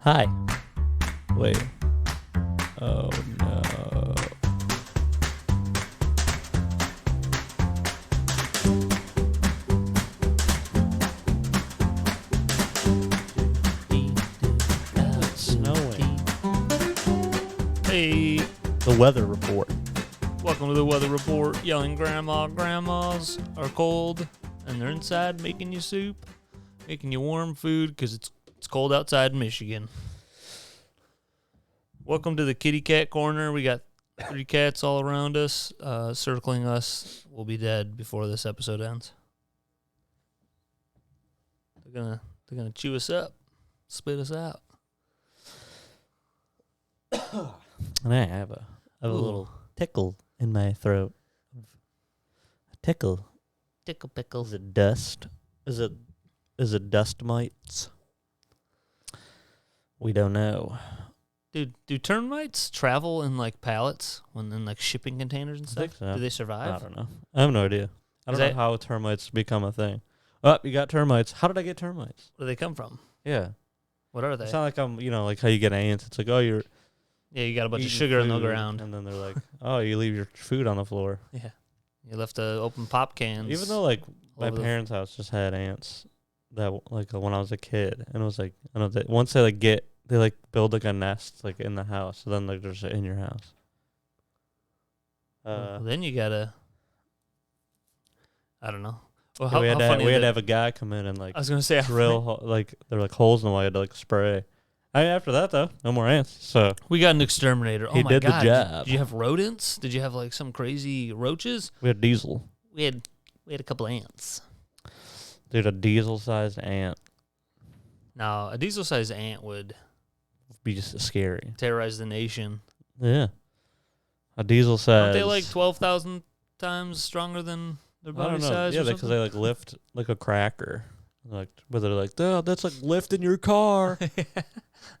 Hi. Wait. Oh no. It's snowing. Hey, The weather report. welcome to the weather report. Yelling grandmas are cold and they're inside making you soup, making you warm food because it's cold outside in Michigan. Welcome to the kitty cat corner. We got 3 cats all around us, circling us. We'll be dead before this episode ends. They're gonna chew us up, spit us out. And I have a little tickle in my throat. A tickle. Tickle pickles. Is it dust? Is it dust mites? We don't know. Dude, do termites travel in like pallets when in like shipping containers and I stuff? think so. Do they survive? I don't know. I have no idea. I Is don't know that- how termites become a thing. Oh, you got termites. How did I get termites? Where do they come from? Yeah. What are they? It's not like I'm, like how you get ants. It's like, oh, you're Yeah, you got a bunch of eating sugar in the food, ground. and then they're like, oh, you leave your food on the floor. Yeah. You left open pop cans. Even though like my over the- parents' house just had ants that like when I was a kid, and it was like I don't know, once they like build like a nest like in the house, so then like they're just in your house. Well, then you gotta. I don't know. Well, Yeah, we had how funny to that- have a guy come in and like I was gonna say how drill like they're like holes in the wall. I had to like spray. After that though, no more ants. So we got an exterminator. Oh He my did the god! job. Did you have rodents? Did you have like some crazy roaches? we had Diesel, We had a couple ants. dude, a Diesel-sized ant Now a diesel-sized ant would be just scary. terrorize the nation. Yeah, a Diesel-sized. Aren't they like 12,000 times stronger than their I body don't know. size? Yeah, or because something? they like lift like a cracker. Like, but they're like, oh, that's like lifting your car.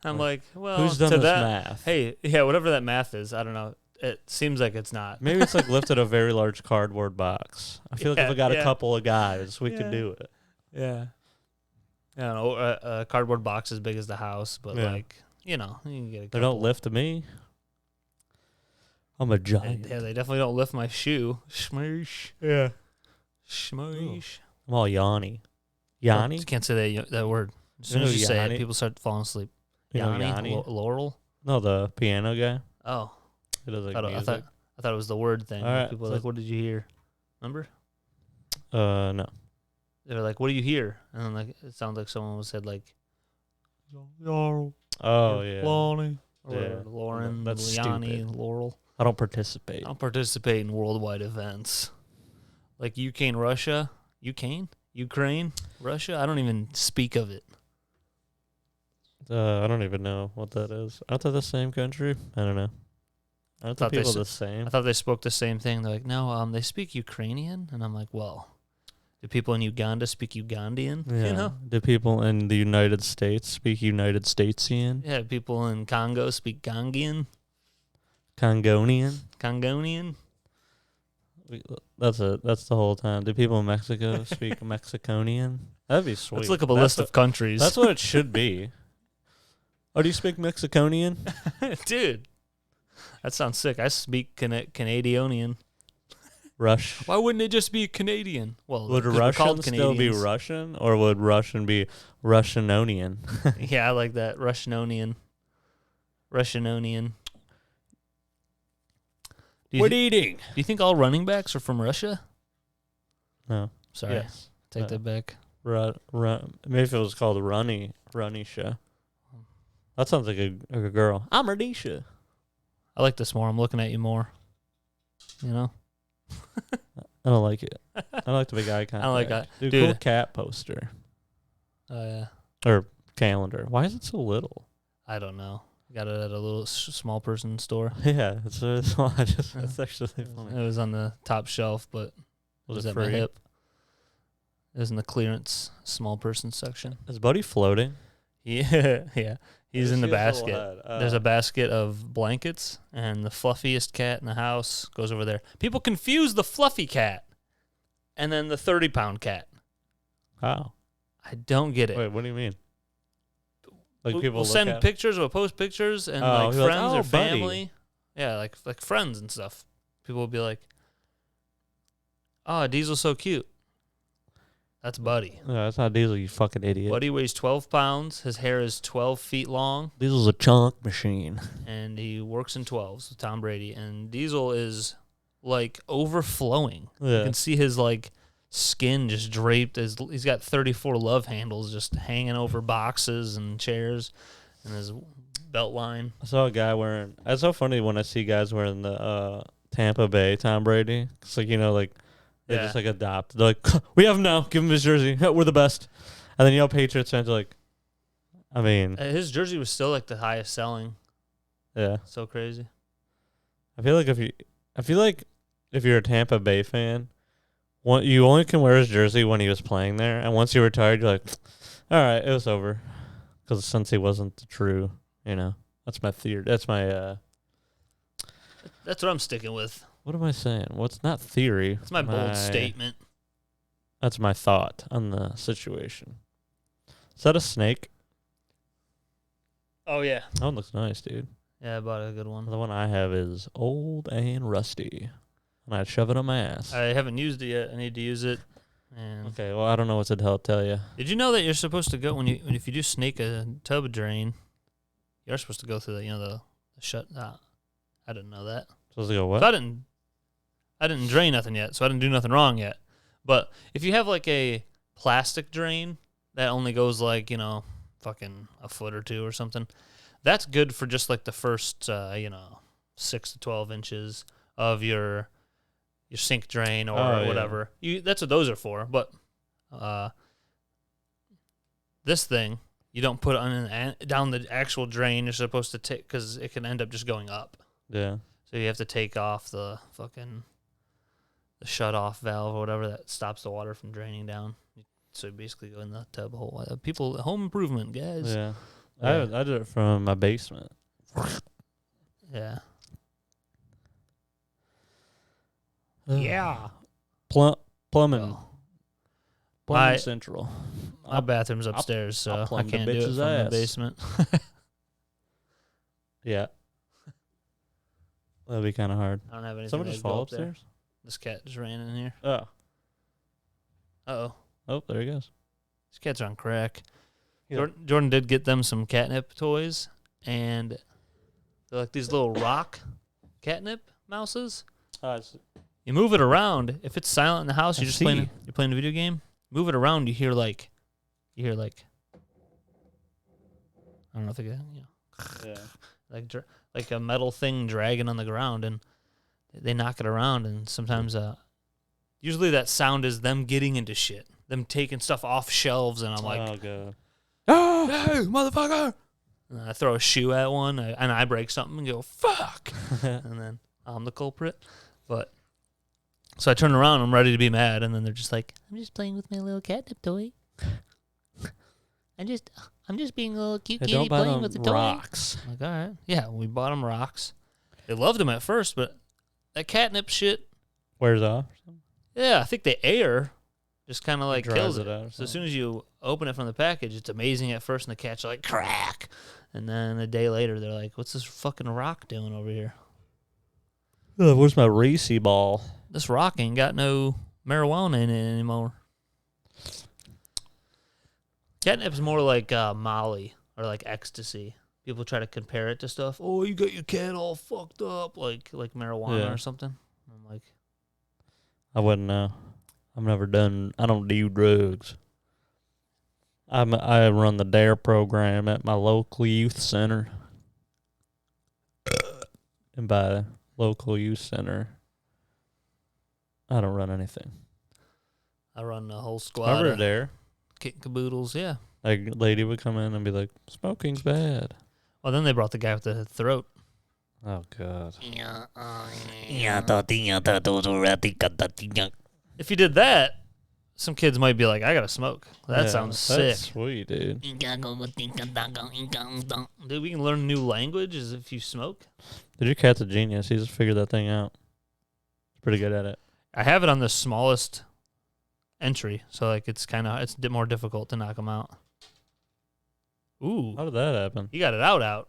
I'm like, well, Who's done to this that, math? Hey, yeah, whatever that math is, I don't know. It seems like it's not. Maybe it's like lifted a very large cardboard box. I feel like if Yeah, I got yeah. a couple of guys, we Yeah. could do it. Yeah. I don't know. A cardboard box as big as the house, but Yeah. like, you can get a They couple. don't lift me. I'm a giant. Yeah, they definitely don't lift my shoe. Smush. Yeah. Smush. I'm all Yanni. You Yanni? can't say that word. As You soon know as you say Yanni? it, people start falling asleep. You know Yanni? Yanni? Laurel? No, the piano guy. Oh. He does like I music. thought it was the word thing. All Like, right, people so- are like, what did you hear? Remember? No. They're like, what do you hear? And then like it sounds like someone said like Yarl. Oh, yeah. Lonnie. Or Yeah. Lauren, That's Liani, stupid. Laurel. I don't participate. I don't participate in worldwide events. Like Ukraine, Russia. Ukraine, Russia. I don't even speak of it. I don't even know what that is. Aren't they the same country? I don't know. Aren't the Thought they people s- the same? I thought they spoke the same thing. They're like, no, they speak Ukrainian. And I'm like, well, do people in Uganda speak Ugandan? Yeah. You know? Do people in the United States speak United Statesian? Yeah, people in Congo speak Gangian, Congonian? Congonian. That's it. That's the whole time. Do people in Mexico speak Mexiconian? That'd be sweet. Let's look up a That's list of countries. That's what it should be. Oh, do you speak Mexiconian? Dude, that sounds sick. I speak Canadianian. Rush. Why wouldn't it just be Canadian? Well, Would 'cause we're called Russian still be Canadians. Russian, or would Russian be Russianonian? Yeah, I like that. Russianonian. Do you, eating? do you think all running backs are from Russia? No. Sorry, Yes. take that back. Maybe if it was called Runisha. That sounds like a girl. I'm Radisha. I like this more. I'm looking at you more. You know? I don't like it. I like the big eye contact. I don't like that. Dude, Dude. cool cat poster. Oh, yeah. Or calendar. Why is it so little? I don't know. Got it at a little small person store. Yeah, it's really small. It's actually It funny. was on the top shelf, but it Was was it at my free? hip. It was in the clearance small person section. Is Buddy floating? Yeah, yeah. He's in the He has a little basket. head. There's a basket of blankets, and the fluffiest cat in the house goes over there. People confuse the fluffy cat and then the 30-pound cat. How? I don't get it. Wait, what do you mean? Like people will look send at pictures or post pictures and Oh, like he'll be like, friends "Oh, or buddy." family. Yeah, like friends and stuff. People will be like, "Oh, Diesel's so cute." That's Buddy. No, that's not Diesel, you fucking idiot. Buddy weighs 12 pounds. His hair is 12 feet long, Diesel's a chunk machine. and he works in 12s with Tom Brady. And Diesel is like overflowing. You Yeah. can see his like skin just draped. He's got 34 love handles just hanging over boxes and chairs, and his belt line. I saw a guy wearing. It's so funny when I see guys wearing the Tampa Bay Tom Brady. It's like, like they Yeah. just like adopt. They're like, we have him now. Give him his jersey. We're the best. And then Patriots fans are like, I mean, His jersey was still like the highest selling. yeah. So crazy. I feel like if you're a Tampa Bay fan, you only can wear his jersey when he was playing there, and once he retired, you're like, all right, it was over, because since he wasn't the true, that's my theory. That's my That's what I'm sticking with. what am I saying? What's not theory? That's my bold statement. That's my thought on the situation. Is that a snake? Oh yeah. That one looks nice, dude. Yeah, I bought a good one. The one I have is old and rusty, and I'd shove it on my ass. I haven't used it yet. I need to use it. And Okay, well, I don't know what to tell you. did you know that you're supposed to go if you do snake a tub drain, you're supposed to go through the shut. I didn't know that. Supposed to go what? So I didn't drain nothing yet, so I didn't do nothing wrong yet. But if you have like a plastic drain that only goes like fucking a foot or two or something, that's good for just like the first 6 to 12 inches of your sink drain or Oh, yeah. whatever. That's what those are for. But this thing, you don't put it down the actual drain. You're supposed to take, because it can end up just going up. Yeah. So you have to take off the shut off valve or whatever that stops the water from draining down. So you basically go in the tub hole. Home improvement, guys. Yeah. Yeah. I did it from my basement. Yeah. Yeah. Plumbing. Well, Plumbing my- Central. My bathroom's upstairs, so I'll I plumb the can't do it bitch's from ass. the basement. Yeah. That'd be kind of hard. I don't have anything. Someone to just go fall up there. upstairs? This cat just ran in here. Oh. Uh-oh. Oh, there he goes. These cats are on crack. Yeah. Jordan did get them some catnip toys, and they're like these little rock catnip mouses. You move it around. If it's silent in the house, I you're see. playing a video game. Move it around. You hear like I don't know if it Yeah. like a metal thing dragging on the ground, and they knock it around. And sometimes, usually that sound is them getting into shit, them taking stuff off shelves, and I'm like, oh, God. "Hey, motherfucker!" And I throw a shoe at one, and I break something and go, "Fuck!" And then I'm the culprit. But so I turn around, I'm ready to be mad, and then they're just like, "I'm just playing with my little catnip toy. I'm just being a little cute Hey, kitty don't buy playing them with the toy." rocks. I'm like, all right, yeah, we bought them rocks. They loved them at first, but that catnip shit, Wears off. yeah, I think the air just kind of like Dries kills it it. out or So as soon as you open it from the package, it's amazing at first, and the cats are like, crack. And then a day later, they're like, what's this fucking rock doing over here? Where's my racy ball? This rock ain't got no marijuana in it anymore. Catnip's more like Molly or like ecstasy. People try to compare it to stuff. Oh, you got your cat all fucked up, like marijuana Yeah. or something. I'm like, I wouldn't know. I've never done. I don't do drugs. I run the DARE program at my local youth center. And by local youth center, I don't run anything. I run the whole I squad Remember of DARE? kit caboodles. Yeah. Like, lady would come in and be like, smoking's bad. Well, then they brought the guy with the throat. Oh, God. If you did that, some kids might be like, I gotta smoke. That Yeah, sounds that's sick. sweet, dude. Dude, we can learn a new language as if you smoke. Dude, your cat's a genius. He's figured that thing out. He's pretty good at it. I have it on the smallest entry, so like it's more difficult to knock them out. Ooh. How did that happen? He got it out.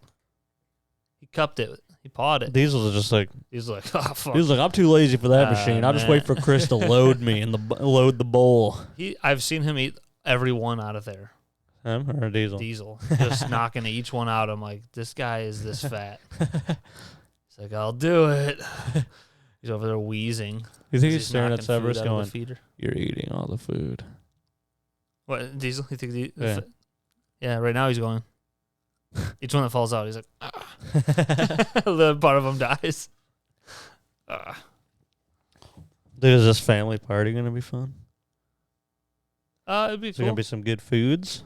He cupped it. He pawed it. Diesel was just like, He's like, oh, fuck. he was like, I'm too lazy for that machine. I'll just man. wait for Chris to load me and load the bowl. I've seen him eat every one out of there. Him or Diesel? Diesel. Just knocking each one out. I'm like, this guy is this fat. He's like, I'll do it. He's over there wheezing. You think he's staring at knocking Severus food out of going, the feeder. you're eating all the food. What, Diesel? You think Yeah. Yeah, right now he's going. Each one that falls out, he's like, ah. The part of him dies. Dude, is this family party going to be fun? It'd be Is there cool. going to be some good foods?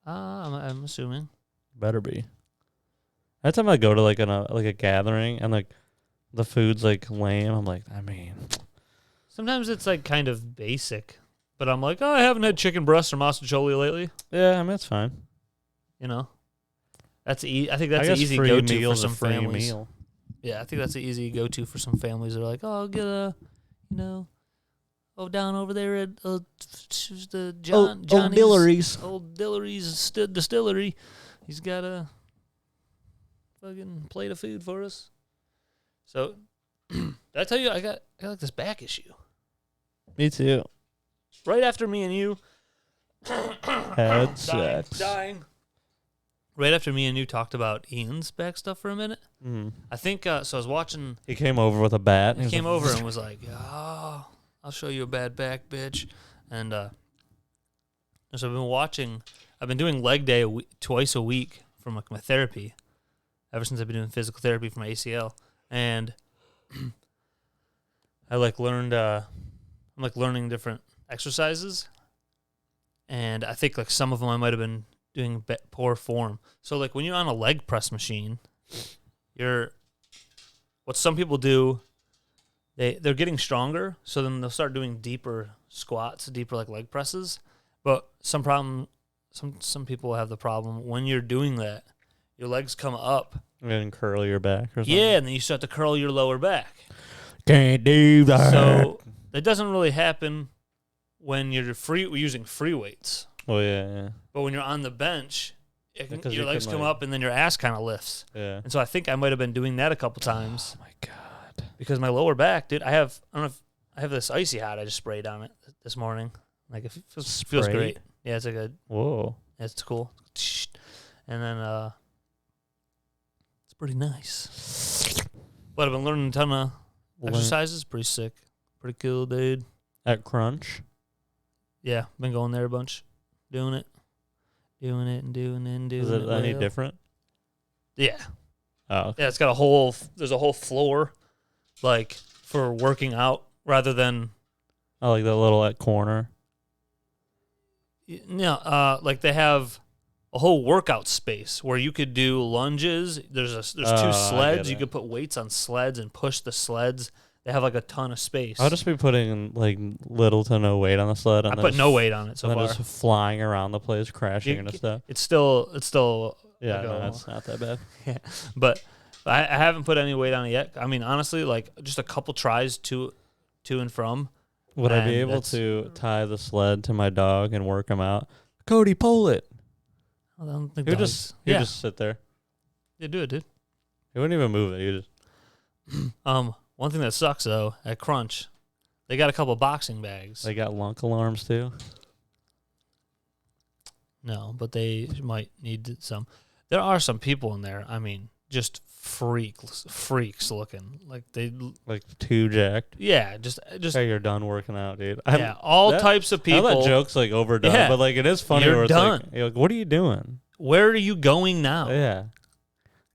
I'm assuming. Better be. Every time I go to like a gathering and like the food's like lame, I'm like, I mean, Sometimes it's like kind of basic, but I'm like, oh, I haven't had chicken breast or mostaccioli lately. yeah, I mean it's fine. You know, I think that's I an guess easy free go-to for meal's a some free families. meal. Yeah, I think that's an easy go-to for some families. They're like, oh, I'll get down over there at the Johnny's old Dillery's distillery. He's got a fucking plate of food for us. So, did I tell you I got like this back issue Me too. right after me and you Had sex. dying. Right after me and you talked about Ian's back stuff for a minute. Mm. I think so. I was watching. He came over with a bat. He was came like, over and was like, "Oh, I'll show you a bad back, bitch." And so I've been watching. I've been doing leg day twice a week for my therapy. Ever since I've been doing physical therapy for my ACL, and I learned. I'm learning different exercises, and I think like some of them I might have been doing poor form. So like when you're on a leg press machine, what some people do. They're getting stronger, so then they'll start doing deeper squats, deeper like leg presses. But some people have the problem when you're doing that, your legs come up. and curl your back or something. Yeah, and then you start to curl your lower back. Can't do that. So that doesn't really happen when you're using free weights. Oh yeah. But when you're on the bench, Because your you legs can, come like- up and then your ass kind of lifts. Yeah. And so I think I might have been doing that a couple times. Oh my god. Because my lower back, dude, I don't know if I have this icy hot I just sprayed on it this morning. Like it feels Sprayed? great. Yeah, it's like Whoa. it's cool. And then it's pretty nice. But I've been learning a ton of exercises. Pretty sick. Pretty cool, dude. At Crunch. Yeah, been going there a bunch. Doing it and doing it and doing Is it it. any well. different? Yeah. Oh. Okay. Yeah, it's got there's a whole floor like for working out rather than I like that little corner. like they have a whole workout space where you could do lunges. There's two I sleds. get You it. could put weights on sleds and push the sleds. They have like a ton of space. I'll just be putting like little to no weight on the sled. And I then put just- no weight on it so and then far. just flying around the place, crashing into stuff. It's still Yeah, like no, it's not that bad. but I haven't put any weight on it yet. I mean, honestly, like just a couple tries to and from. Would I be And able that's- to tie the sled to my dog and work him out? Cody, pull it. I don't think He would dogs- just just sit there. Yeah, do it, dude. He wouldn't even move it. He would just One thing that sucks though at Crunch, they got a couple boxing bags. they got lunk alarms too. No, but they might need some. There are some people in there. I mean, just freaks looking like they. Like too jacked. Yeah, just Hey, you're done working out, dude. yeah, all that- types of I know people. that joke's like overdone, Yeah. but like it is funny You're where it's done. like, you're like, what are you doing? Where are you going now? Yeah.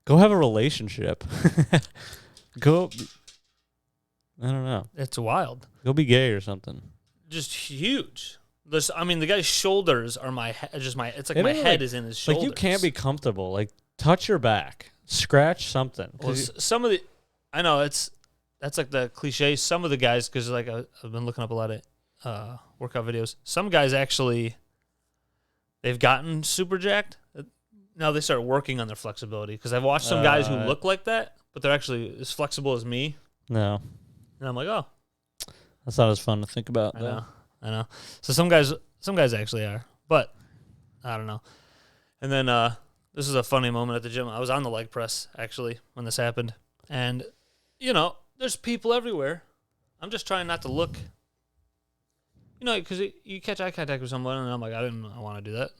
Go have a relationship. Go. I don't know. It's wild. Go be gay or something. Just huge. The guy's shoulders are my head. It's like It my ain't head like- is in his shoulders. Like you can't be comfortable. Like touch your back, scratch something. 'Cause Well, you- some of the, I know that's like the cliche. Some of the guys, because like I've been looking up a lot of workout videos. Some guys actually, they've gotten super jacked. Now they start working on their flexibility. Because I've watched some guys who look like that, but they're actually as flexible as me. no, And I'm like, oh, that's not as fun to think about. I though. know. So some guys actually are, but I don't know. And then this is a funny moment at the gym. I was on the leg press actually when this happened, and there's people everywhere. I'm just trying not to look. Because you catch eye contact with someone, and I'm like, I want to do that.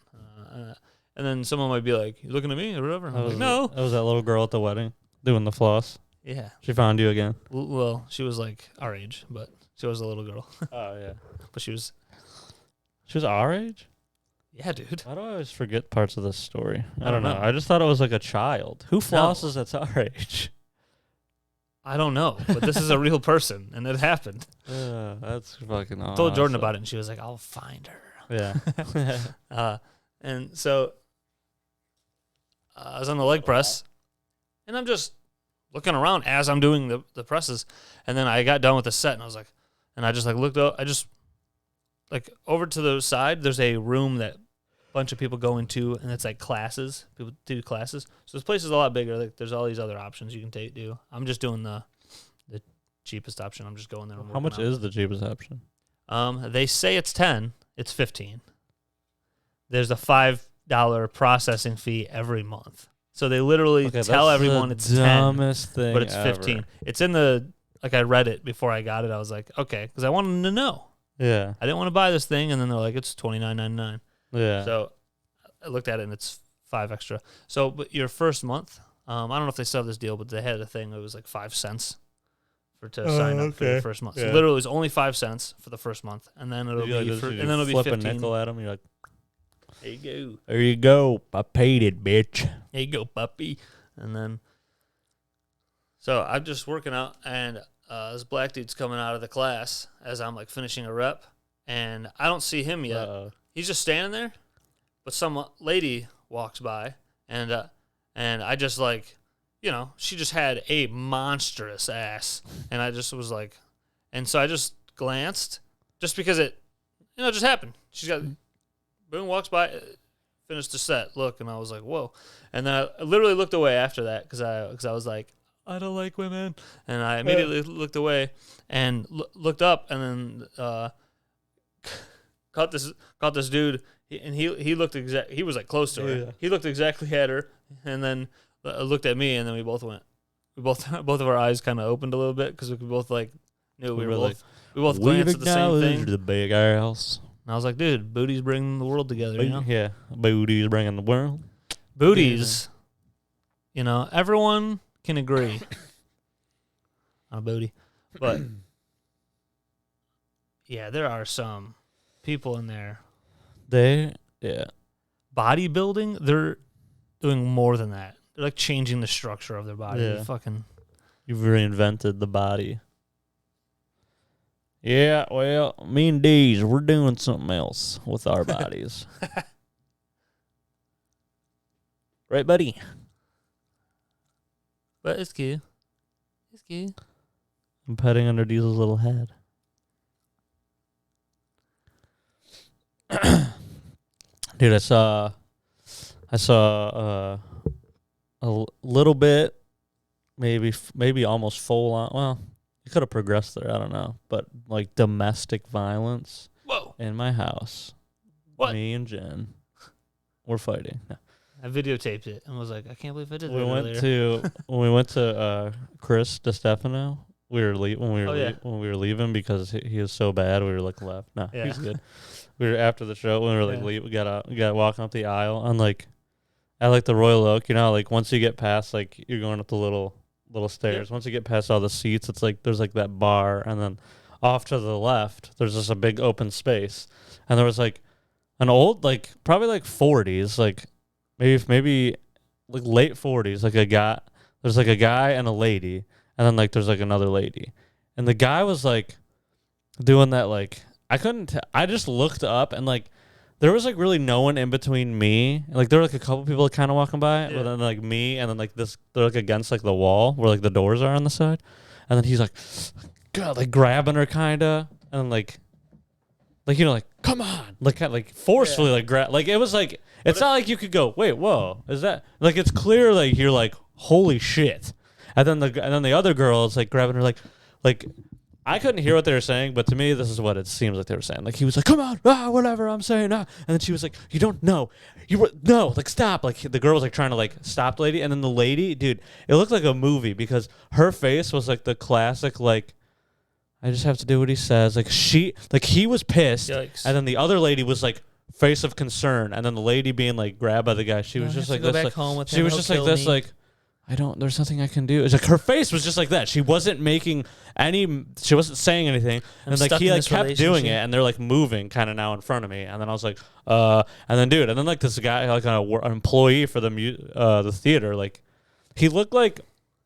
And then someone might be like, "You looking at me or whatever?" I'm like, "No." That was that little girl at the wedding doing the floss. Yeah. She found you again. Well, she was like our age, but she was a little girl. Oh yeah. But she was our age? Yeah, dude. Why do I always forget parts of this story? I don't know. I just thought it was like a child. Who flosses that's our age? I don't know, but this is a real person, and it happened. That's fucking awesome. I told Jordan about it, and she was like, "I'll find her." Yeah. And so I was on the leg press, and I'm just looking around as I'm doing the presses, and then I got done with the set, and I was like, and I just like looked up, I just like over to the side. There's a room that a bunch of people go into, and it's like classes. People do classes, so this place is a lot bigger. Like there's all these other options you can do. I'm just doing the cheapest option. I'm just going there. How much is the cheapest option? They say it's 10. It's 15. There's a $5 processing fee every month. So they literally tell everyone it's 10, dumbest thing but it's 15. ever. It's in the I read it before I got it. I was like, okay, because I wanted to know. Yeah. I didn't want to buy this thing, and then they're like, it's $29.99. Yeah. So I looked at it, and it's $5 extra. So, but your first month, I don't know if they still have this deal, but they had a thing that was like 5 cents to sign up for your first month. Yeah. So literally, it's only 5 cents for the first month, and then it'll be flip 15. a nickel at them. You're like, There you go. there you go. I paid it, bitch. There you go, puppy. And then, so I'm just working out, and this black dude's coming out of the class as I'm like finishing a rep, and I don't see him yet. He's just standing there, but some lady walks by, and I just like, she just had a monstrous ass, and I just was like, and so I just glanced, just because it, just happened. She's got, boom, walks by, finished the set, look, and I was like, whoa. And then I literally looked away after that because I was like, I don't like women. And I immediately looked away and looked up, and then caught this dude, and he looked he was like close to her. Yeah. He looked exactly at her, and then looked at me, and then we both both of our eyes kind of opened a little bit because we both like knew we both glanced at the same thing. The big house. And I was like, dude, booties bring the world together, Yeah, booties bringing the world. Booties, everyone can agree on a booty. But, yeah, there are some people in there. Bodybuilding, they're doing more than that. They're like changing the structure of their body. Yeah. Fucking. You've reinvented the body. Yeah, well, me and Deez, we're doing something else with our bodies. Right, buddy? But it's cute. It's cute. I'm petting under Deez's little head. Dude, I saw a little bit, maybe almost full on. Well, it could have progressed there. I don't know, but like domestic violence. Whoa! In my house. What? Me and Jen, we're fighting. No. I videotaped it and was like, I can't believe I did that When we went to Chris DeStefano. We were when we were leaving because he was so bad. We were like left. No, yeah. He's good. We were after the show when we were like leave. We got walking up the aisle on like at like the Royal Oak. Like once you get past like you're going up the little stairs. Yep. Once you get past all the seats, it's like there's like that bar, and then off to the left there's just a big open space, and there was like an old like probably like 40s like maybe like late 40s like a guy. There's like a guy and a lady. And then, like, there's, like, another lady. And the guy was, like, doing that, like, I couldn't, I just looked up, and, like, there was, like, really no one in between me. Like, there were, like, a couple people kind of walking by, but then, like, me, and then, like, they're, like, against, like, the wall where, like, the doors are on the side. And then he's, like, God, like, grabbing her, kind of. And then, like, like, come on. Like forcefully, like, grab. Like, it was, like, it's not like you could go, wait, whoa, is that, like, it's clear, like, you're, like, holy shit. And then the other girl is like grabbing her like I couldn't hear what they were saying, but to me, this is what it seems like they were saying. Like, he was like, come on, whatever I'm saying. And then she was like, you don't know. No, like, stop. Like, the girl was, like, trying to, like, stop the lady. And then the lady, dude, it looked like a movie because her face was, like, the classic, like, I just have to do what he says. Like, he was pissed. Yikes. And then the other lady was, like, face of concern. And then the lady being, like, grabbed by the guy, she was just like go this. back Like, home with she him, was he'll just like kill this, me. like, there's nothing I can do. It's like her face was just like that. She wasn't making she wasn't saying anything. And like stuck he in like this kept doing relationship. it and they're like moving kind of now in front of me. And then I was like, and then dude, and then like this guy, like an employee for the theater, like he looked like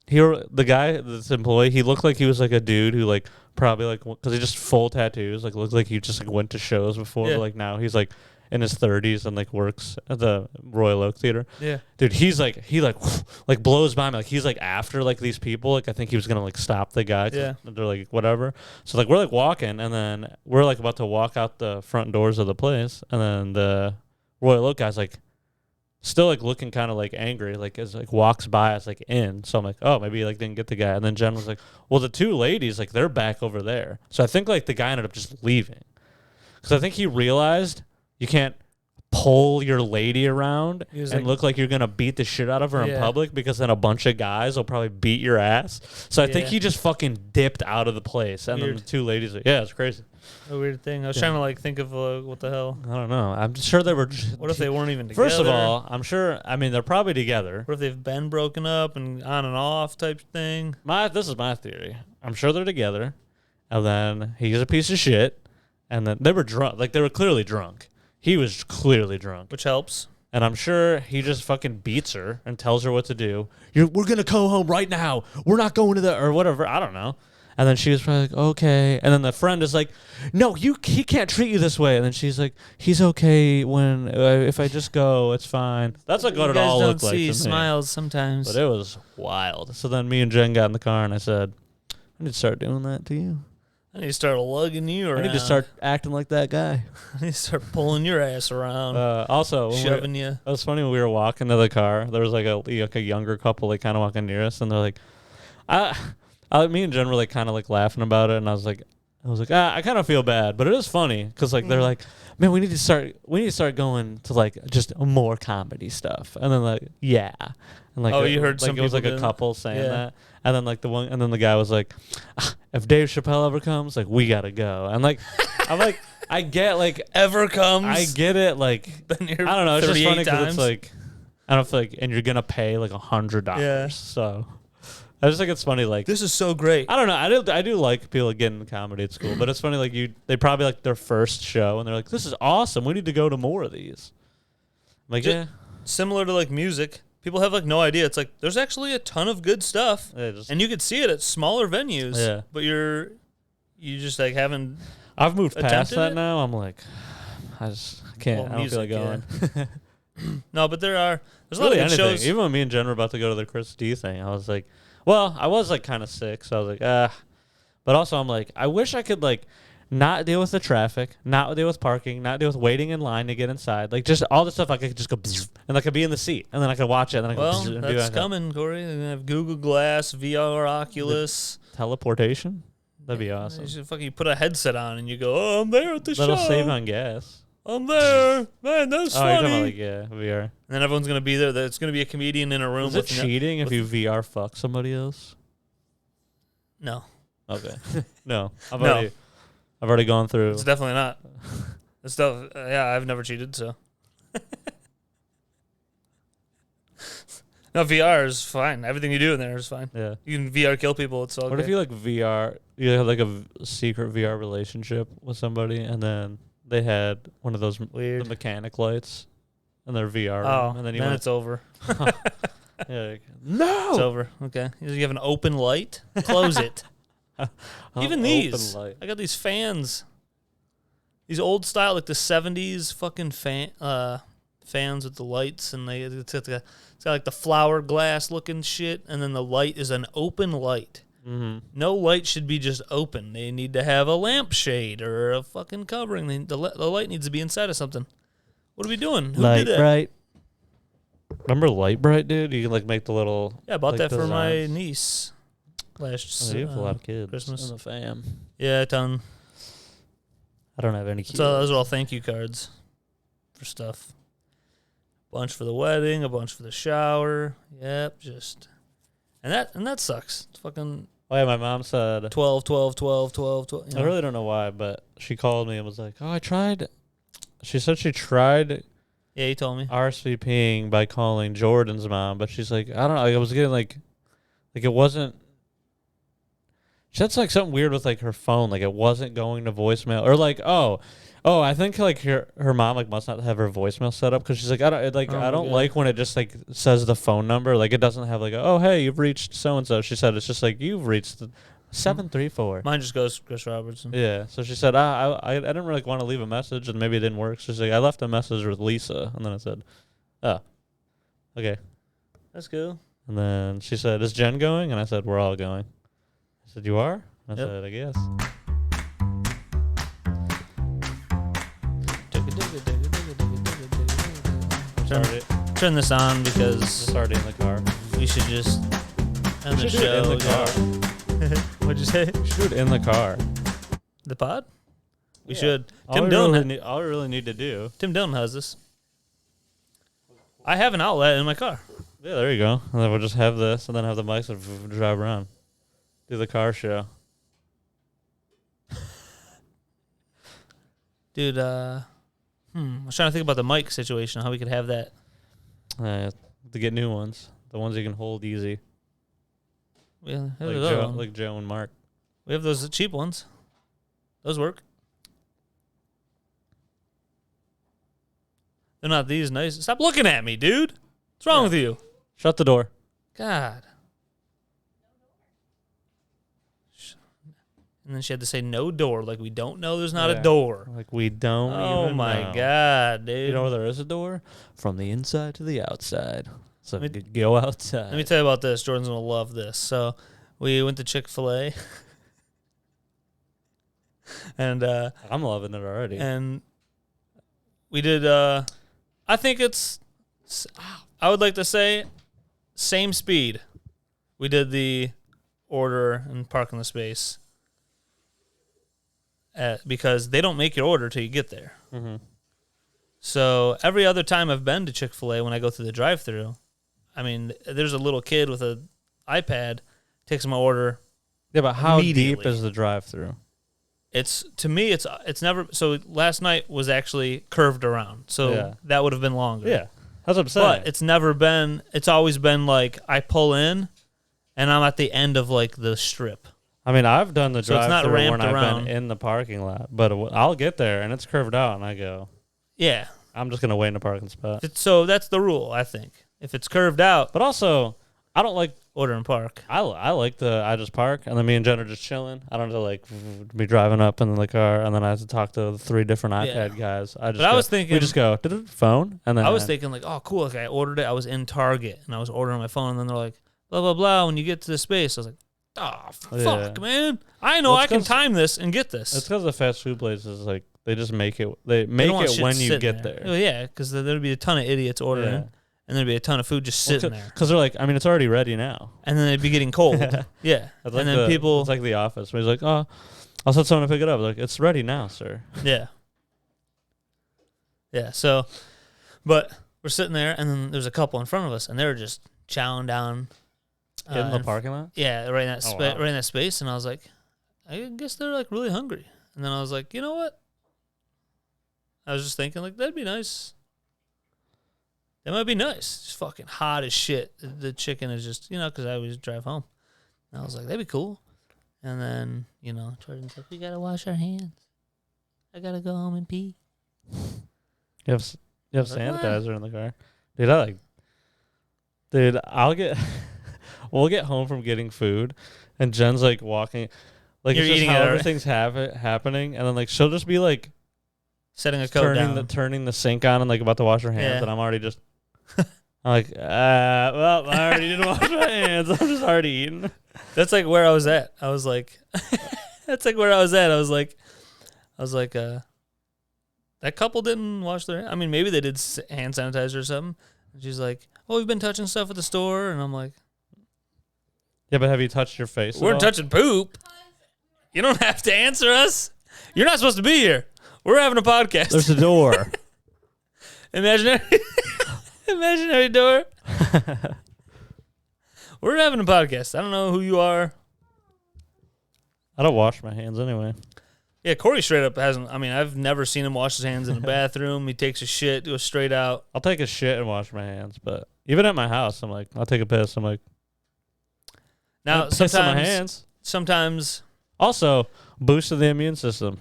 this employee, he looked like he was like a dude who like probably like, cause he just full tattoos, like looked like he just like went to shows before, Yeah. but like now he's like in his 30s and like works at the Royal Oak Theater. Yeah. Dude, he like blows by me. Like he's like after like these people. Like I think he was gonna like stop the guy. Yeah. They're like whatever. So like we're like walking and then we're like about to walk out the front doors of the place and then the Royal Oak guy's like still like looking kind of like angry, like as like walks by us like in. So I'm like, oh, maybe he like didn't get the guy. And then Jen was like, well, the two ladies like they're back over there. So I think like the guy ended up just leaving because I think he realized you can't pull your lady around He was and like- look like you're gonna beat the shit out of her in Yeah. public because then a bunch of guys will probably beat your ass. So I think Yeah. he just fucking dipped out of the place. And then Weird. the two ladies, yeah, it's crazy. A weird thing. I was Yeah. trying to like think of what the hell. I don't know. I'm sure they were. What if they weren't even together? First of all, I'm sure. I mean, they're probably together. What if they've been broken up and on and off type thing? This is my theory. I'm sure they're together, and then he's a piece of shit, and then they were drunk. Like they were clearly drunk. He was clearly drunk, Which helps. and I'm sure he just fucking beats her and tells her what to do. We're gonna go home right now. We're not going to or whatever. I don't know. And then she was probably like, okay. And then the friend is like, no, he can't treat you this way. And then she's like, he's okay when if I just go, it's fine. That's what You it guys all don't looked like see to me. smiles sometimes. But it was wild. So then me and Jen got in the car and I said, I need to start doing that to you. I need to start lugging you around. I need to start acting like that guy. I need to start pulling your ass around, Also, when shoving you. it was funny when we were walking to the car. There was like a younger couple, like kind of walking near us, and they're like, me and Jen were like kind of like laughing about it, and I was like, I kind of feel bad, but it is funny because like they're like, man, we need to start going to like just more comedy stuff, and then like yeah, and like Oh, you heard like some it was like people a did- couple saying yeah. that, and then like the guy was like, if Dave Chappelle ever comes, like we gotta go, and like I'm like I get like Ever comes. I get it like. Been here I don't know. It's just 38 funny because times. it's like I don't feel like, and you're gonna pay like $100. Yeah. So I just think it's funny. Like This is so great. I don't know. I do like people getting comedy at school, but it's funny. Like they probably like their first show, and they're like, "This is awesome. We need to go to more of these." I'm like, Ju- Similar to like music, people have like no idea. It's like there's actually a ton of good stuff, yeah. Just, and you could see it at smaller venues. Yeah. But you just like haven't. I've moved past attempted that it? now. I'm like, I can't. Well, I don't feel like music, going. No, but there's a lot Really of good anything. shows. Even when me and Jen were about to go to the Chris D thing, I was like, well, I was like kind of sick, so I was like, But also, I'm like, I wish I could like not deal with the traffic, not deal with parking, not deal with waiting in line to get inside. Like just all the stuff I could just go and I could be in the seat and then I could watch it and then I could Well, and do that's anything. coming, Corey. They're gonna have Google Glass, VR, Oculus. Teleportation. That'd be awesome. You should fucking put a headset on and you go, "Oh, I'm there at the That'll show. save on gas. I'm there, man. That's Oh, you're funny." talking about like VR. And then everyone's gonna be there. It's gonna be a comedian in a room Is it with no- cheating if you VR fuck somebody else? No, Okay. No. I've No. already gone through. it's definitely not. It's yeah, I've never cheated, so. No, VR is fine. Everything you do in there is fine. Yeah. You can VR kill people. It's all What good. if you like VR? You have like a secret VR relationship with somebody, and then they had one of those the Weird. mechanic lights in their VR Oh, room, and then you then went, it's over. yeah, like, no, It's over. Okay. You have an open light. Close it. Even Open these. light. I got these fans. These old style, like the 70s fucking fans with the lights, and it's got like the flower glass looking shit, and then the light is an open light. Mm-hmm. No light should be just open. They need to have a lampshade or a fucking covering. The light needs to be inside of something. What are we doing? Who Light did that? bright. Remember Light Bright, dude? You can like make the little. Yeah, I bought like, that for my designs. niece. last You have a lot of kids Christmas. in the fam. Yeah, a ton. I don't have any kids. So those are all thank you cards for stuff. Bunch for the wedding, a bunch for the shower. Yep, and that sucks. It's fucking Oh yeah, my mom said 12. You I know? really don't know why, but she called me and was like, "Oh, I tried." She said she tried Yeah, he told me. RSVPing by calling Jordan's mom, but she's like, I don't know. I was getting like it wasn't. She said like something weird with like her phone, like it wasn't going to voicemail, or like I think like her mom like must not have her voicemail set up because she's like I don't like when it just like says the phone number, like it doesn't have like oh hey you've reached so and so. She said it's just like you've reached 734. Mine just goes Chris Robertson. Yeah, so she said I didn't really want to leave a message and maybe it didn't work. So she's like I left a message with Lisa and then I said, oh, okay. That's cool. And then she said, is Jen going? And I said, we're all going. I said, you are? I Yep. said, I guess. Turn this on because It's already in the car. we should just end the We should do it show. in the car. What'd you say? We should do it in the car. The pod? We Yeah. should. All we really need to do. Tim Dillon has this. I have an outlet in my car. Yeah, there you go. And then we'll just have this and then have the mics drive around. Do the car show. Dude, I was trying to think about the mic situation, how we could have that. To get new ones. The ones you can hold easy. Yeah, Like Joe and Mark. we have those cheap ones. Those work. They're not these nice. Stop looking at me, dude. What's wrong with you? Shut the door. God. And then she had to say no door, like we don't know there's not Yeah. a door. Like we don't Oh even my know. God, dude. You know where there is a door? From the inside to the outside. So Let you could go outside. Let me tell you about this. Jordan's going to love this. So we went to Chick-fil-A. and I'm loving it already. and we did I think I would like to say same speed. We did the order and park in the space because they don't make your order till you get there. Mm-hmm. So every other time I've been to Chick-fil-A, when I go through the drive-thru, I mean, there's a little kid with an iPad, takes my order. Yeah, but how deep Immediately. is the drive-through? To me, it's never. So last night was actually curved around, so Yeah. that would have been longer. Yeah, that's what I'm saying. But it's never been. It's always been like I pull in, and I'm at the end of like the strip. I mean, I've done the So it's not drive-through when ramped I've around. been in the parking lot, but I'll get there and it's curved out, and I go, Yeah. I'm just gonna wait in a parking spot. So that's the rule, I think. If it's curved out, But also, I don't like. order and park. I just park and then me and Jen are just chilling. I don't have to like be driving up in the car and then I have to talk to the 3 different iPad guys. I was thinking- we just go phone and then I was thinking like, oh, cool. Okay, I ordered it. I was in Target and I was ordering on my phone, and then they're like, blah blah blah. When you get to the space, I was like, oh fuck, Yeah. man. I know Well, I it's can 'cause- time this and get this. It's because the fast food places like they just make it. They They make don't want it shit when you sitting get there. Oh, yeah, because there'd be a ton of idiots ordering, Yeah. and there'd be a ton of food just sitting there, Because they're like, I mean, it's already ready now. and then it'd be getting cold. Yeah. Yeah, It's and then people, It's like The Office. Where he's like, oh, I'll send someone to pick it up. Like, it's ready now, sir. yeah, yeah. So, but we're sitting there, and then there's a couple in front of us, and they were just chowing down. In the parking lot. Yeah, right in that Oh, wow. right in that space, and I was like, I guess they're like really hungry. And then I was like, you know what? I was just thinking like that'd be nice. That might be nice. It's fucking hot as shit. The chicken is just, because I always drive home. And I was like, that'd be cool. And then, Jordan's like, we gotta wash our hands. I gotta go home and pee. You have was like, sanitizer in the car, dude. I'll get. We'll get home from getting food, and Jen's like walking, like You're it's just eating how it already. everything's happening, and then like she'll just be like Setting a coat down. turning the sink on and like about to wash her hands, Yeah. and I'm already just. I'm like, well, I already didn't wash my hands. I'm just already eating. That's like where I was at. I was like, that's like where I was at. I was like, that couple didn't wash their. I mean, maybe they did hand sanitizer or something. And she's like, oh, we've been touching stuff at the store, and I'm like, Yeah, but have you touched your face? We're at all? touching poop. You don't have to answer us. You're not supposed to be here. We're having a podcast. There's a door. Imaginary, imaginary door. We're having a podcast. I don't know who you are. I don't wash my hands anyway. Yeah, Corey straight up hasn't. I mean, I've never seen him wash his hands in the bathroom. He takes a shit, goes straight out. I'll take a shit and wash my hands, but even at my house, I'm like, I'll take a piss. I'm like, Now, piss on my hands. Sometimes Also, boost of the immune system.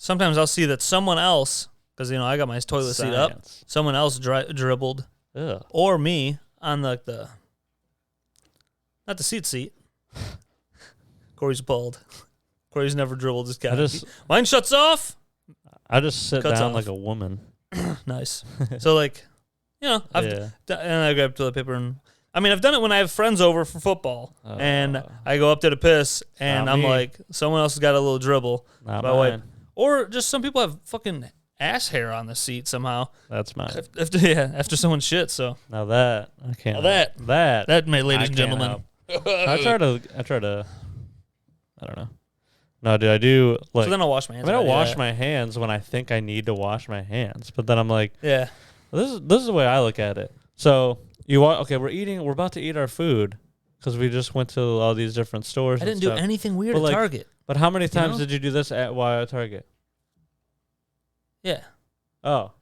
I'll see that someone else, because I got my toilet seat up. Science. Someone else dribbled, Ugh. or me on the not the seat. Corey's appalled. Corey's never dribbled his cat. Mine shuts off. I just sit Cuts down off. like a woman. Nice. So like, and I grab toilet paper and I've done it when I have friends over for football and I go up there to piss and Not I'm me. like, someone else has got a little dribble. Not My wife. mine. Or just some people have fucking ass hair on the seat somehow. That's mine. After someone shit. So Now that I can't. Now that- that my ladies I and can't gentlemen. help. I try to. I don't know. No, dude, I do like. So then I'll wash my hands. I right? wash Yeah. my hands when I think I need to wash my hands, but then I'm like, Yeah. this is the way I look at it. So we're about to eat our food because we just went to all these different stores. I and didn't do stuff. anything weird But at like- Target. But how many times know? did you do this at Target? Yeah. Oh,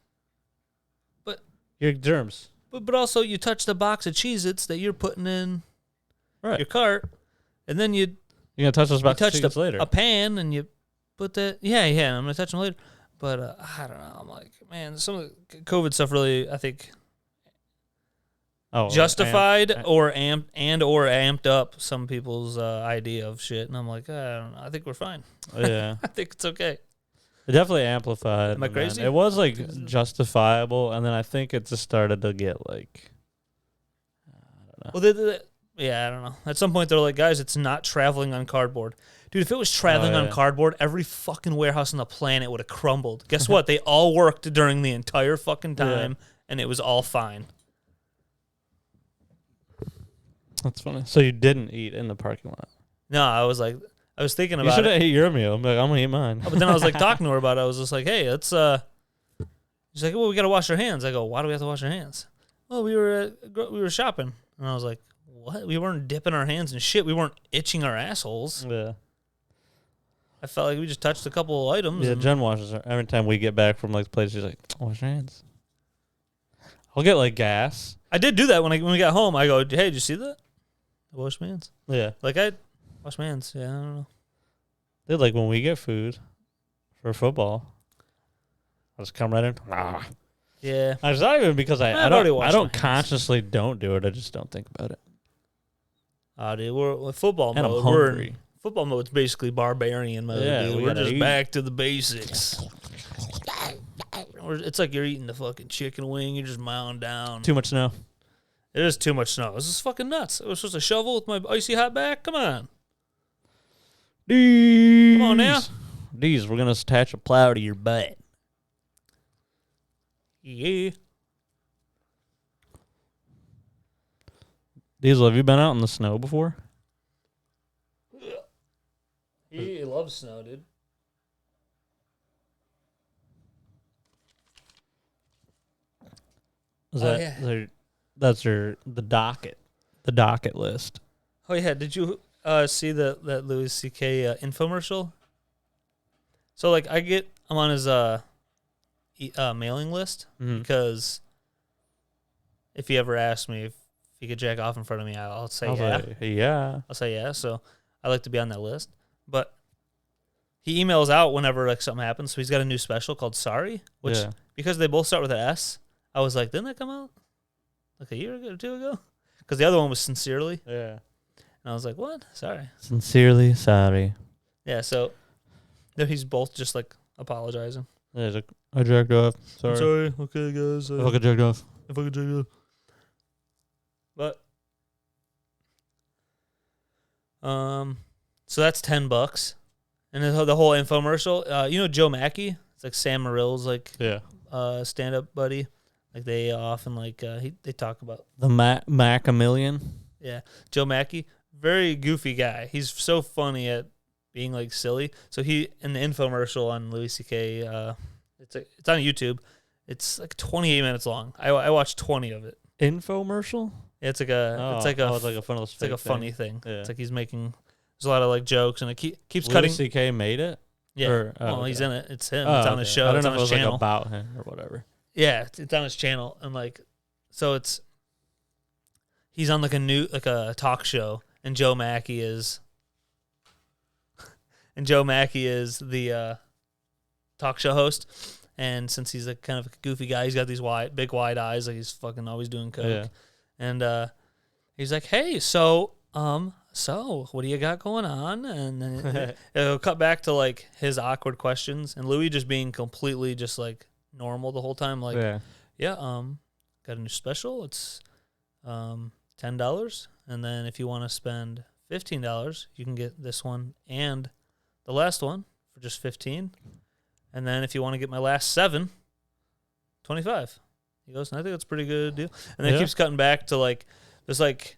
But- your germs. But also you touch the box of Cheez-Its that you're putting in Right. your cart, and then you You're gonna touch those boxes touch later. a pan and you put that. Yeah, I'm gonna touch them later. But I don't know. I'm like, man, some of the COVID stuff really, I think, justified or amped up some people's idea of shit. And I'm like, I don't know. I think we're fine. Yeah. I think it's okay. It definitely amplified. Am I and then crazy? It was like justifiable, and then I think it just started to get like, I don't know. Well, I don't know. At some point, they're like, guys, it's not traveling on cardboard. Dude, if it was traveling on yeah. cardboard, every fucking warehouse on the planet would have crumbled. Guess what? They all worked during the entire fucking time, and it was all fine. That's funny. So you didn't eat in the parking lot. No, I was thinking You about should it. have ate your meal. I'm like, I'm gonna eat mine. But then I was like talking to her about it. I was just like, hey, let's she's like, well, we gotta wash our hands. I go, why do we have to wash our hands? Well, we were shopping. And I was like, what? We weren't dipping our hands in shit. We weren't itching our assholes. Yeah. I felt like we just touched a couple of items. Yeah, and- Jen washes her every time we get back from like the place. She's like, wash your hands. I'll get like gas. I did do that when we got home. I go, hey, did you see that? I washed my hands. Yeah. Like I washed my hands. Yeah, I don't know. Dude, like when we get food for football, I just come right in. Yeah. It's not even because I I've already don't washed my hands. consciously don't do it. I just don't think about it. Dude, we're football And I'm mode. We're in hungry. football mode's basically barbarian mode. Yeah, dude. we We're gotta just eat. back to the basics. It's like you're eating the fucking chicken wing. You're just mowing down. Too much snow. It is too much snow. This is fucking nuts. I was supposed to shovel with my icy hot back. Come on. Come on now. These, we're gonna attach a plow to your butt. Yeah. Diesel, have you been out in the snow before? He loves snow, dude. Is Oh, that yeah. that's the docket list? Oh yeah, did you see that Louis C.K. Infomercial? So like I'm on his mailing list Mhm. because if he ever asks me if he could jack off in front of me, I'll say yeah. Yeah. I'll say yeah. So I like to be on that list. But he emails out whenever like something happens. So he's got a new special called Sorry, which Yeah. because they both start with an S, I was like, didn't that come out like a year ago or two ago? Because the other one was Sincerely, Yeah. and I was like, what? Sorry. Sincerely sorry. Yeah. So then he's both just like apologizing. Yeah, he's like, I jacked off. Sorry. I'm sorry. Okay, guys. I fucking jacked off. If I could check it out. But so that's $10, and the whole infomercial. You know Joe Mackey? It's like Sam Morrill's like Yeah. stand up buddy. Like they often like they talk about The Mac a million. Joe Mackey. very goofy guy. He's so funny at being like silly. So he in the infomercial on Louis C.K. It's on YouTube. It's like 28 minutes long. I watched 20 of it. Infomercial? It's like a funny thing. Yeah. It's like he's making there's a lot of like jokes and it keeps Louis cutting. C.K. made it. Yeah, he's in it. It's him. It's on his show. I don't It's know on if it his was channel. like about him or whatever. Yeah, it's on his channel, and like, so it's he's on like a talk show, and Joe Mackey is the talk show host, and since he's like kind of a goofy guy, he's got these big wide eyes, like he's fucking always doing coke, Yeah. and he's like, hey, so what do you got going on? And then it'll cut back to like his awkward questions, and Louis just being completely just like normal the whole time, like. Yeah. Got a new special. It's $10, and then if you want to spend $15, you can get this one and the last one for just $15. And then if you want to get my last 7, $25. He goes, and I think that's a pretty good deal. And then it keeps cutting back to like there's like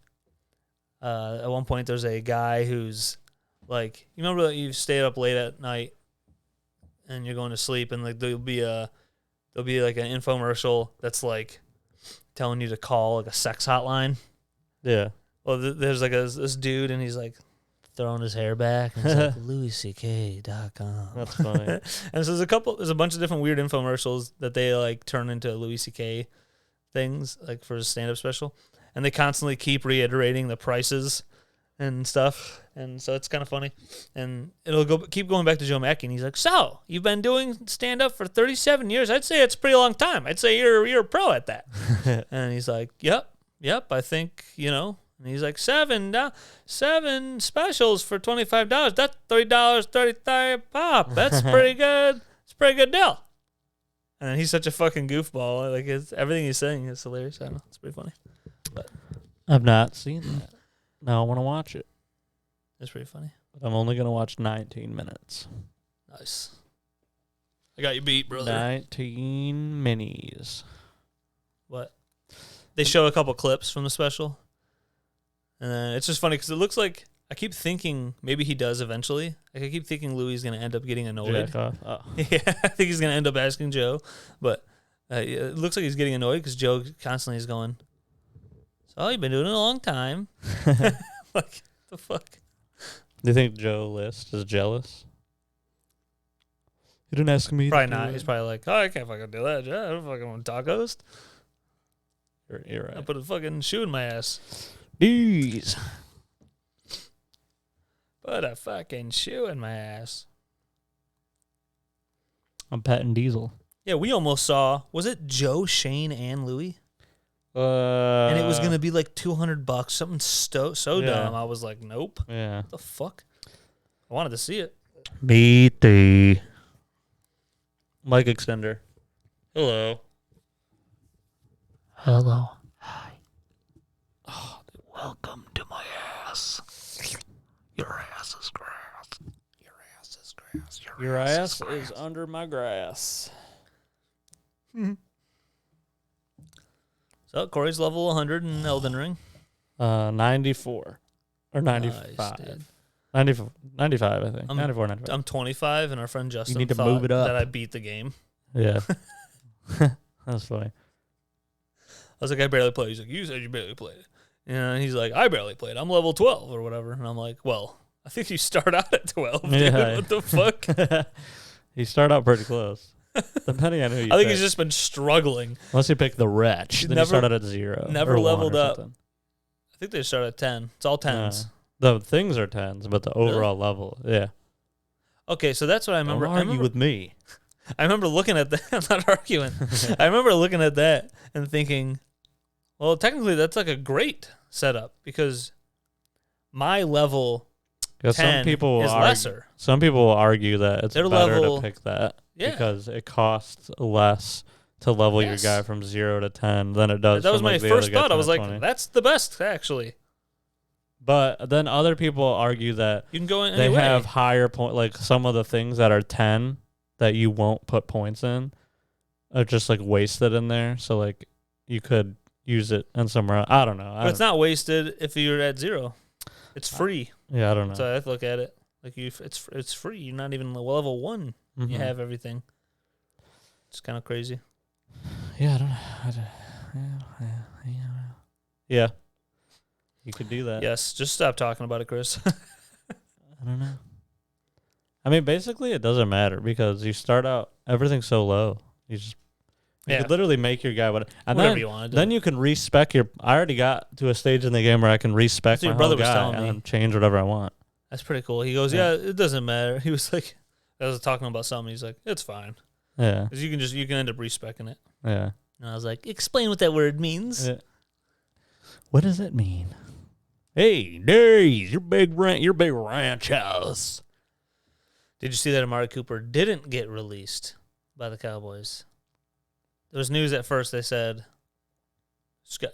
at one point there's a guy who's like, you remember that you stayed up late at night and you're going to sleep, and like there'll be like an infomercial that's like telling you to call like a sex hotline. Yeah. Well, there's like this dude, and he's like throwing his hair back, and it's like LouisCK.com. That's funny. And so there's a bunch of different weird infomercials that they like turn into Louis C.K. things, like for his stand-up special, and they constantly keep reiterating the prices and stuff, and so it's kind of funny. And it'll keep going back to Joe Mackey, and he's like, "So you've been doing stand-up for 37 years? I'd say it's a pretty long time. I'd say you're a pro at that." And he's like, "Yep, I think And he's like, seven specials for $25. That's $3.35 pop. That's pretty good. It's a pretty good deal." And he's such a fucking goofball. Like everything he's saying is hilarious. I don't know. It's pretty funny. But I've not seen that. Now I want to watch it. it's pretty funny. But I'm only going to watch 19 minutes. Nice. I got you beat, brother. 19 minis. What? They show a couple clips from the special. And then it's just funny because it looks like I keep thinking maybe he does eventually. Like I keep thinking Louis is going to end up getting annoyed. Jack off. Oh. Yeah, I think he's going to end up asking Joe. But it looks like he's getting annoyed because Joe constantly is going, "So you've been doing it a long time." Like, the fuck? Do you think Joe List is jealous? You didn't ask me. Probably not. He's probably like, "Oh, I can't fucking do that, Joe. I don't fucking want tacos. You're I right. put a fucking shoe in my ass. These. Put a fucking shoe in my ass." I'm petting Diesel. Yeah, we almost saw, was it Joe, Shane, and Louis? And And it was going to be like $200, something so Yeah. dumb. I was like, nope. Yeah. What the fuck? I wanted to see it. BT. Mic extender. Hello. Hello. Hi. Oh, welcome to my ass. Your ass is grass. Your ass is grass. Your ass is under my grass. So Corey's level 100 in Elden Ring. 94. Or 95. Nice, dude. 94, 95, I think. I'm- 94, 95. I'm 25, and our friend Justin need to thought move it up. that I beat the game. Yeah. That's funny. I was like, I barely played. He's like, you said you barely played it. And he's like, I barely played. I'm level 12 or whatever. And I'm like, well, I think you start out at 12, dude. Yeah. What the fuck? You start out pretty close. Depending on who you I think pick. he's just been struggling. Unless you pick the wretch, then Never- you start out at 0. never or 1 leveled or up. something. I think they start at 10. It's all 10s. The things are 10s, but the overall level, yeah. Okay, so that's what I remember. Don't I argue remember, with me. I remember looking at that. I'm not arguing. I remember looking at that and thinking, well, technically that's like a great setup because my level 'Cause 10 some people is will lesser. Some people will argue that it's Their better level- to pick that Yeah. because it costs less to level Yes. your guy from 0 to 10 than it does. That was from, my like, the first other guy thought. I 10 was to like, 20. that's the best, actually. But then other people argue that You can go in they any way. have higher point, like some of the things that are 10 that you won't put points in are just like wasted in there. So like you could use it in somewhere else. I don't know. But it's not wasted if you're at 0. It's free. Yeah, I don't know. So I have to look at it. Like it's free. You're not even level 1. Mhm. You have everything. It's kind of crazy. Yeah, I don't know. Yeah. You could do that. Yes, just stop talking about it, Chris. I don't know. I mean, basically, it doesn't matter because you start out, everything's so low. You could literally make your guy Whatever you want to do. Then you can respec your. I already got to a stage in the game where I can respec my your brother whole was guy telling me. and change whatever I want. That's pretty cool. He goes, yeah, it doesn't matter. He was like, I was talking about something. He's like, it's fine. Yeah. Because you can end up respecing it. Yeah. And I was like, explain what that word means. Yeah. What does it mean? Hey, Darius, your big ranch house. Did you see that Amari Cooper didn't get released by the Cowboys? There was news at first. They said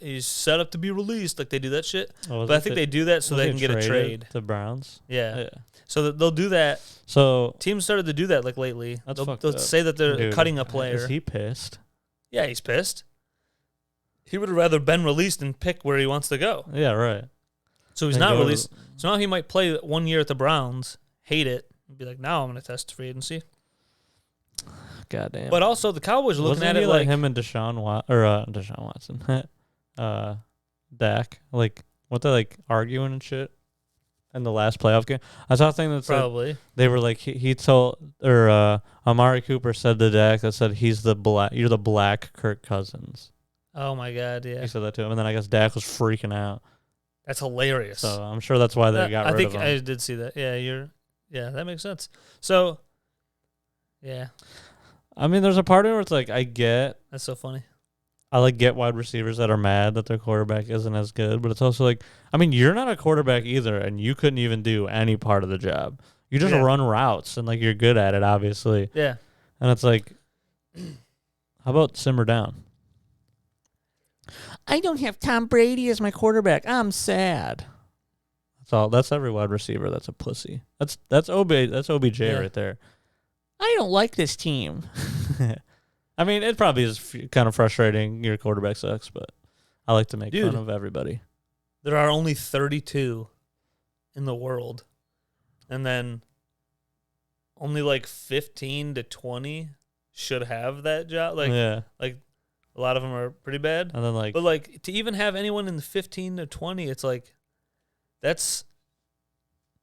he's set up to be released. Like they do that shit. Oh, but I think they do that so they can get a trade. The Browns? Yeah. So they'll do that. So teams started to do that like lately. They'll say that they're cutting a player. Is he pissed? Yeah, he's pissed. He would have rather been released and pick where he wants to go. Yeah, right. So he's not released. So now he might play 1 year at the Browns, hate it, and be like, now I'm going to test free agency. Goddamn. But also the Cowboys are looking Wasn't at he it like him and Deshaun Watson, Dak, like what they like arguing and shit in the last playoff game. I saw a thing that said probably they were like he told Amari Cooper said to Dak that said you're the black Kirk Cousins. Oh my God, yeah. He said that to him, and then I guess Dak was freaking out. That's hilarious. So I'm sure that's why they got rid of him. I did see that. Yeah, that makes sense. So, yeah. I mean, there's a part of it where it's like I get so funny. I get wide receivers that are mad that their quarterback isn't as good, but it's also like, I mean, you're not a quarterback either, and you couldn't even do any part of the job. You just run routes, and like you're good at it, obviously. Yeah. And it's like, how about simmer down? I don't have Tom Brady as my quarterback. I'm sad. That's all. That's every wide receiver. That's a pussy. That's OBJ right there. I don't like this team. I mean, it probably is kind of frustrating. Your quarterback sucks, but I like to make fun of everybody. There are only 32 in the world, and then only like 15 to 20 should have that job. Like a lot of them are pretty bad. And then but like to even have anyone in the 15 to 20, it's like that's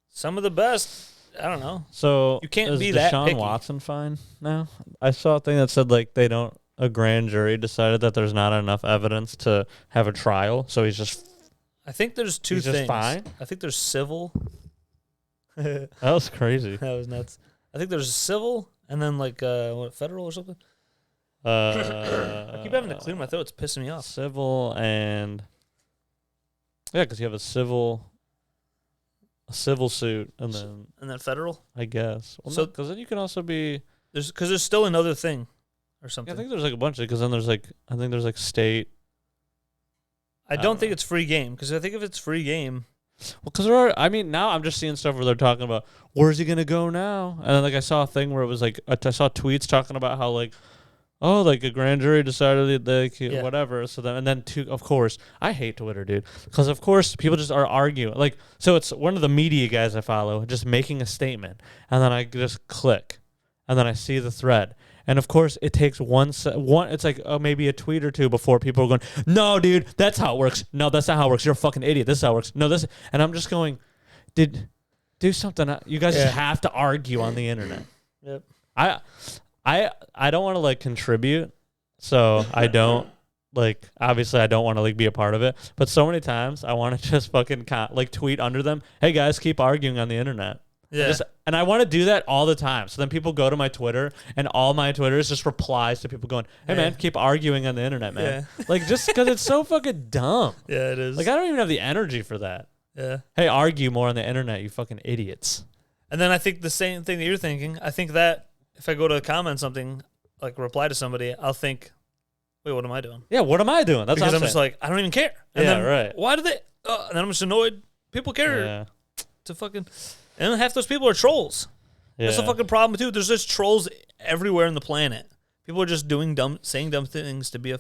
some of the best. I don't know. So you can't be is that Deshaun picky. Watson fine now? I saw a thing that said like a grand jury decided that there's not enough evidence to have a trial, so he's just. I think there's two he's things. Just fine. I think there's civil. That was crazy. That was nuts. I think there's civil and then like federal or something. I keep having to clear my throat. It's pissing me off. Civil and because you have a civil suit and then federal. I guess. Well, so because then you can also be there's still another thing or something. I think there's like a bunch of because then there's like I think there's like state. I don't think it's free game because I think if it's free game. Well, because now I'm just seeing stuff where they're talking about where's he gonna go now, and then like I saw a thing where it was like I saw tweets talking about how like. Oh, like a grand jury decided whatever. So then, of course, I hate Twitter, dude, because of course people just are arguing. Like, so it's one of the media guys I follow just making a statement, and then I just click, and then I see the thread, and of course it takes one. It's like maybe a tweet or two before people are going, no, dude, that's how it works. No, that's not how it works. You're a fucking idiot. This is how it works. No, this, and I'm just going, do something. You guys just have to argue on the internet. Yep. I don't want to like contribute, so I don't obviously I don't want to be a part of it. But so many times I want to just fucking tweet under them, hey guys, keep arguing on the internet. Yeah. And I want to do that all the time. So then people go to my Twitter, and all my Twitter is just replies to people going, hey man, keep arguing on the internet, man. Yeah. Just because it's so fucking dumb. Yeah, it is. I don't even have the energy for that. Yeah. Hey, argue more on the internet, you fucking idiots. And then I think the same thing that you're thinking. I think that if I go to comment something, like reply to somebody, I'll think, wait, what am I doing? Yeah, what am I doing? That's because I'm just like, I don't even care. And yeah, then, right. Why do they? And then I'm just annoyed. People care to fucking, and then half those people are trolls. Yeah. That's the fucking problem too. There's just trolls everywhere on the planet. People are just saying dumb things to be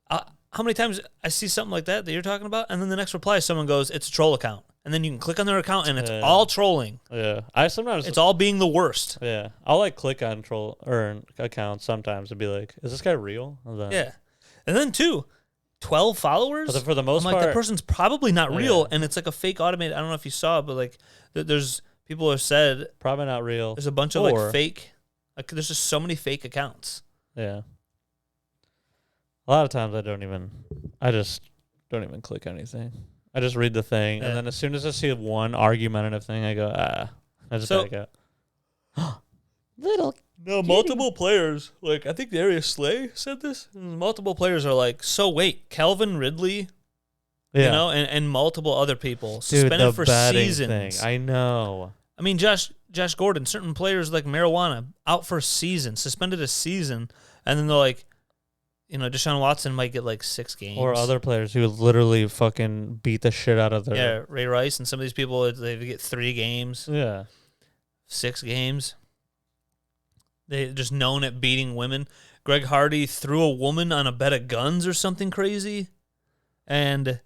how many times I see something like that you're talking about, and then the next reply, someone goes, "It's a troll account," and then you can click on their account, and it's Yeah. all trolling. Yeah, I sometimes It's all being the worst. yeah, I'll like click on troll or accounts sometimes and be like, is this guy real? And then- Yeah. And then, 12 followers? But for the most I'm like, part, that person's probably not Oh, real, yeah. and it's like a fake automated. I don't know if you saw it, but like, there's people have said probably not real. there's a bunch of Or- like fake. Like, there's just so many fake accounts. Yeah. A lot of times I just don't even click anything. I just read the thing, Yeah. and then as soon as I see one argumentative thing, I go, I just So- back out. Little. No, multiple players. Like, I think Darius Slay said this. Multiple players are like, so wait, Calvin Ridley, Yeah. you know, and multiple other people Dude, suspended the for batting seasons. thing. I know. I mean, Josh Gordon, certain players like marijuana out for a season, suspended a season, and then they're like, you know, Deshaun Watson might get like 6 games. Or other players who literally fucking beat the shit out of their. Yeah, Ray Rice and some of these people, they get 3 games, Yeah. 6 games. They're just known at beating women. Greg Hardy threw a woman on a bed of guns or something crazy. And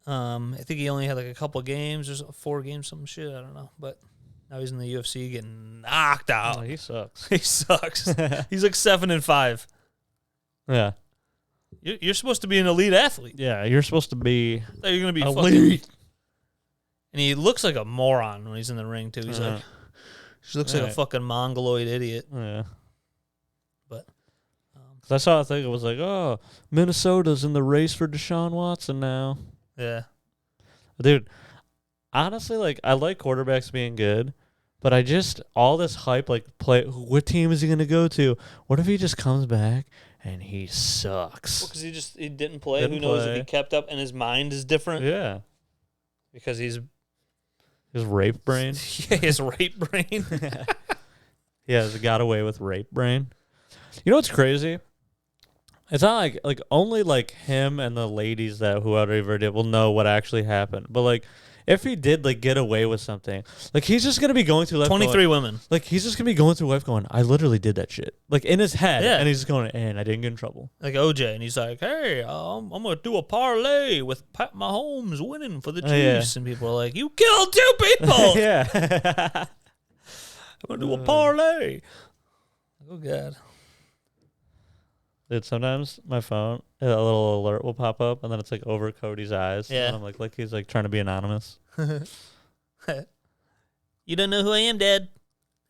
I think he only had like a couple games or 4 games, some shit. I don't know. But now he's in the UFC getting knocked Oh, out. he sucks. He sucks. He's like 7-5. Yeah. You're supposed to be an elite athlete. Yeah. You're supposed to be So you're going to be fucking. elite. And he looks like a moron when he's in the ring, too. He's like, he looks like a Right. fucking mongoloid idiot. Yeah. But 'Cause I saw a thing. It was like, oh, Minnesota's in the race for Deshaun Watson now. yeah. Dude, honestly, like, I like quarterbacks being good, but I just, all this hype, like, what team is he going to go to? What if he just comes back and he sucks? Well, because he didn't play. Didn't Who knows play. if he kept up and his mind is different Yeah. because he's His rape brain. his rape brain. He has got away with rape brain. You know what's crazy? It's not like only like him and the ladies that whoever did will know what actually happened. But like if he did like get away with something, like he's just gonna be going through life 23 women. like he's just gonna be going through life going, I literally did that shit. Like in his head. Yeah. And he's just going, and I didn't get in trouble. Like OJ, and he's like, "Hey, I'm gonna do a parlay with Pat Mahomes winning for the Chiefs," Yeah. and people are like, "You killed 2 people." Yeah. I'm gonna do a parlay. Oh God. Dude, sometimes my phone, a little alert will pop up, and then it's like over Cody's eyes. Yeah. And I'm like he's like trying to be anonymous. You don't know who I am, Dad.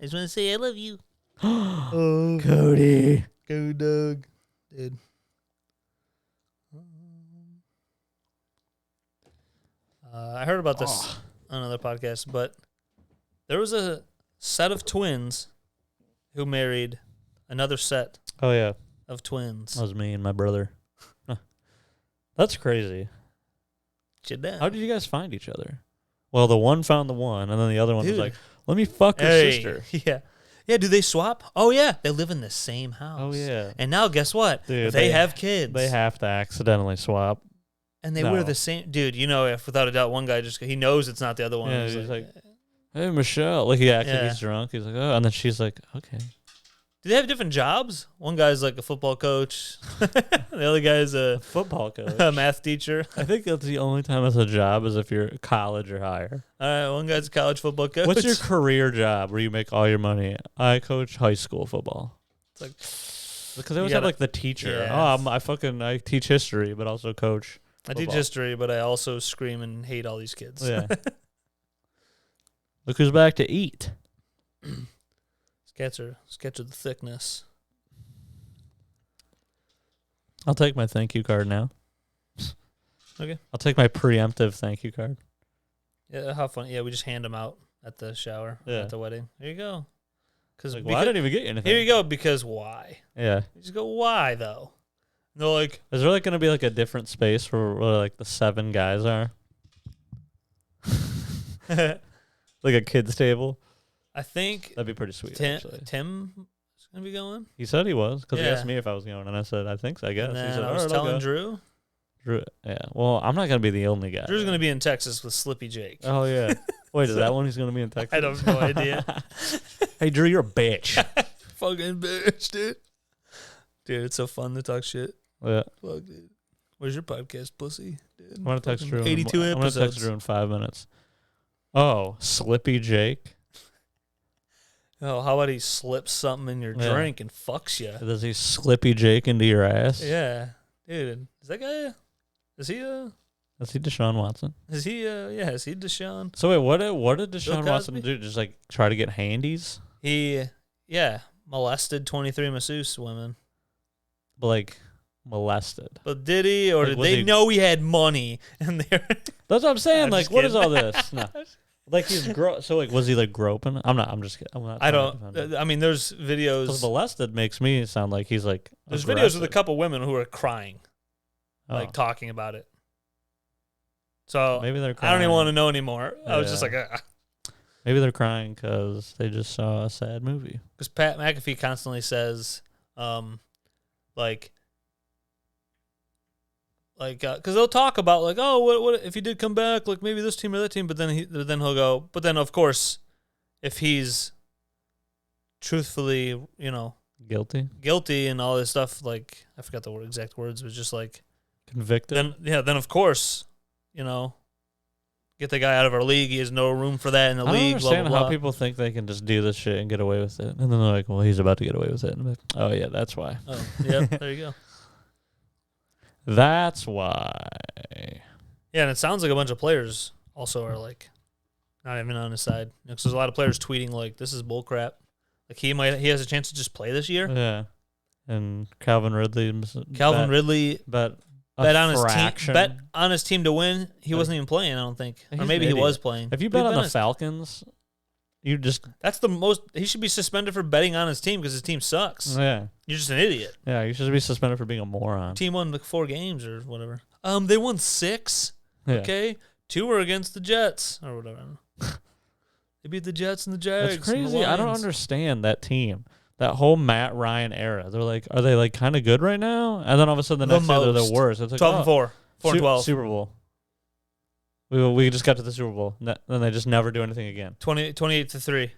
I just want to say I love you. Oh, Cody. Go, Doug. Dude. I heard about this on another podcast, but there was a set of twins who married another set Oh yeah. of twins. That was me and my brother. That's crazy. Shit down. How did you guys find each other? Well, the one found the one, and then the other one was Dude. like, let me fuck her Hey, sister. Yeah. Yeah, do they swap? Oh, yeah. They live in the same house. Oh, yeah. And now, guess what? Dude, they have kids. They have to accidentally swap. And they wear No. the same. Dude, you know, if without a doubt, one guy he knows it's not the other one. Yeah, He's he's like, hey, Michelle. Like, he acts like Yeah. he's drunk. He's like, oh. And then she's like, okay. do they have different jobs? One guy's like a football coach. The other guy's a Football coach. math teacher. I think that's the only time it's a job is if you're college or higher. All right, one guy's a college football coach. What's your career job where you make all your money? I coach high school football. It's like, Because they always You have gotta- like the teacher. Yeah. Oh, I teach history, but also coach. I teach Football. history, but I also scream and hate all these kids. Yeah. Look who's back to eat. Cats are the thickness. I'll take my thank you card now. Okay. I'll take my preemptive thank you card. Yeah, how fun. Yeah, we just hand them out at the shower Yeah. at the wedding. There you go. Like, well, I didn't even get you anything. Here you go, because why? Yeah. You just go, why, though? And they're like, Is there like going to be like a different space where like the 7 guys are? Like a kid's table? I think That'd be pretty sweet, Tim actually. is going to be going. He said he was, because he Yeah. asked me if I was going, and I said, I think so, I guess. And He then said, I was "All right, I'll telling go." Drew. Drew. Yeah. Well, I'm not going to be the only guy. Drew's going to be in Texas with Slippy Jake. Oh, yeah. Wait, is So- that one he's going to be in Texas? I have no idea. Hey, Drew, you're a bitch. Fucking bitch, dude. Dude, it's so fun to talk shit. Yeah. Fuck, dude. Where's your podcast, pussy? Dude, I'm gonna text Drew. 82 I'm gonna episodes. text Drew in 5 minutes. Oh, Slippy Jake. Oh, how about he slips something in your Yeah. drink and fucks you? Does he Slippy Jake into your ass? Yeah, dude. Is that guy? Is he Is he Deshaun Watson? Is he? Yeah. Is he Deshaun? So wait, what did Deshaun Watson Cosby? do? Just like try to get handies? He, molested 23 masseuse women. But like molested. But did he, or Like, did was they he- know he had money? And they're That's what I'm saying. I'm like, just what is kidding. all this? No. Like he's so like was he like groping? I'm just kidding. I'm not. I trying to defend him. don't. I mean, there's 'Cause videos. molested makes me sound like he's like. There's videos aggressive. with a couple women who are crying, like Oh. talking about it. So Maybe they're. I Crying. don't even want to know anymore. I was just Yeah. like, Maybe they're crying because they just saw a sad movie. because Pat McAfee constantly says, like, because they'll talk about like, oh, what if he did come back, like maybe this team or that team, but then he'll go, but then of course, if he's truthfully, Guilty, guilty and all this stuff, like I forgot the exact words, but just like convicted. then of course, get the guy out of our league. He has no room for that in the I don't league. understand blah, blah, how blah. people think they can just do this shit and get away with it, and then they're like, "Well, he's about to get away with it." And I'm like, oh yeah, that's why. Oh, yeah, there you go. That's why. Yeah, and it sounds like a bunch of players also are like not even on his side. Because there's a lot of players tweeting like, "This is bullcrap." Like he has a chance to just play this year. Yeah, and Calvin Ridley. Ridley bet bet on his team. fraction. Bet on his team to win. He Like- wasn't even playing. I don't think, or He's maybe an he was idiot. playing. If you He bet on the his- Falcons, you just that's the most. He should be suspended for betting on his team because his team sucks. yeah. You're just an idiot. Yeah, you should be suspended for being a moron. Team won like 4 games or whatever. They won 6. Yeah. Okay, 2 were against the Jets or whatever. They beat the Jets and the Jags. That's and the crazy. I don't Lions. understand that team. That whole Matt Ryan era. They're like, are they like kind of good right now? And then all of a sudden the The next year they're the most. worst. It's like 12 and 4, 4 and 12. Super Bowl. We just got to the Super Bowl. Then they just never do anything again. 28-3.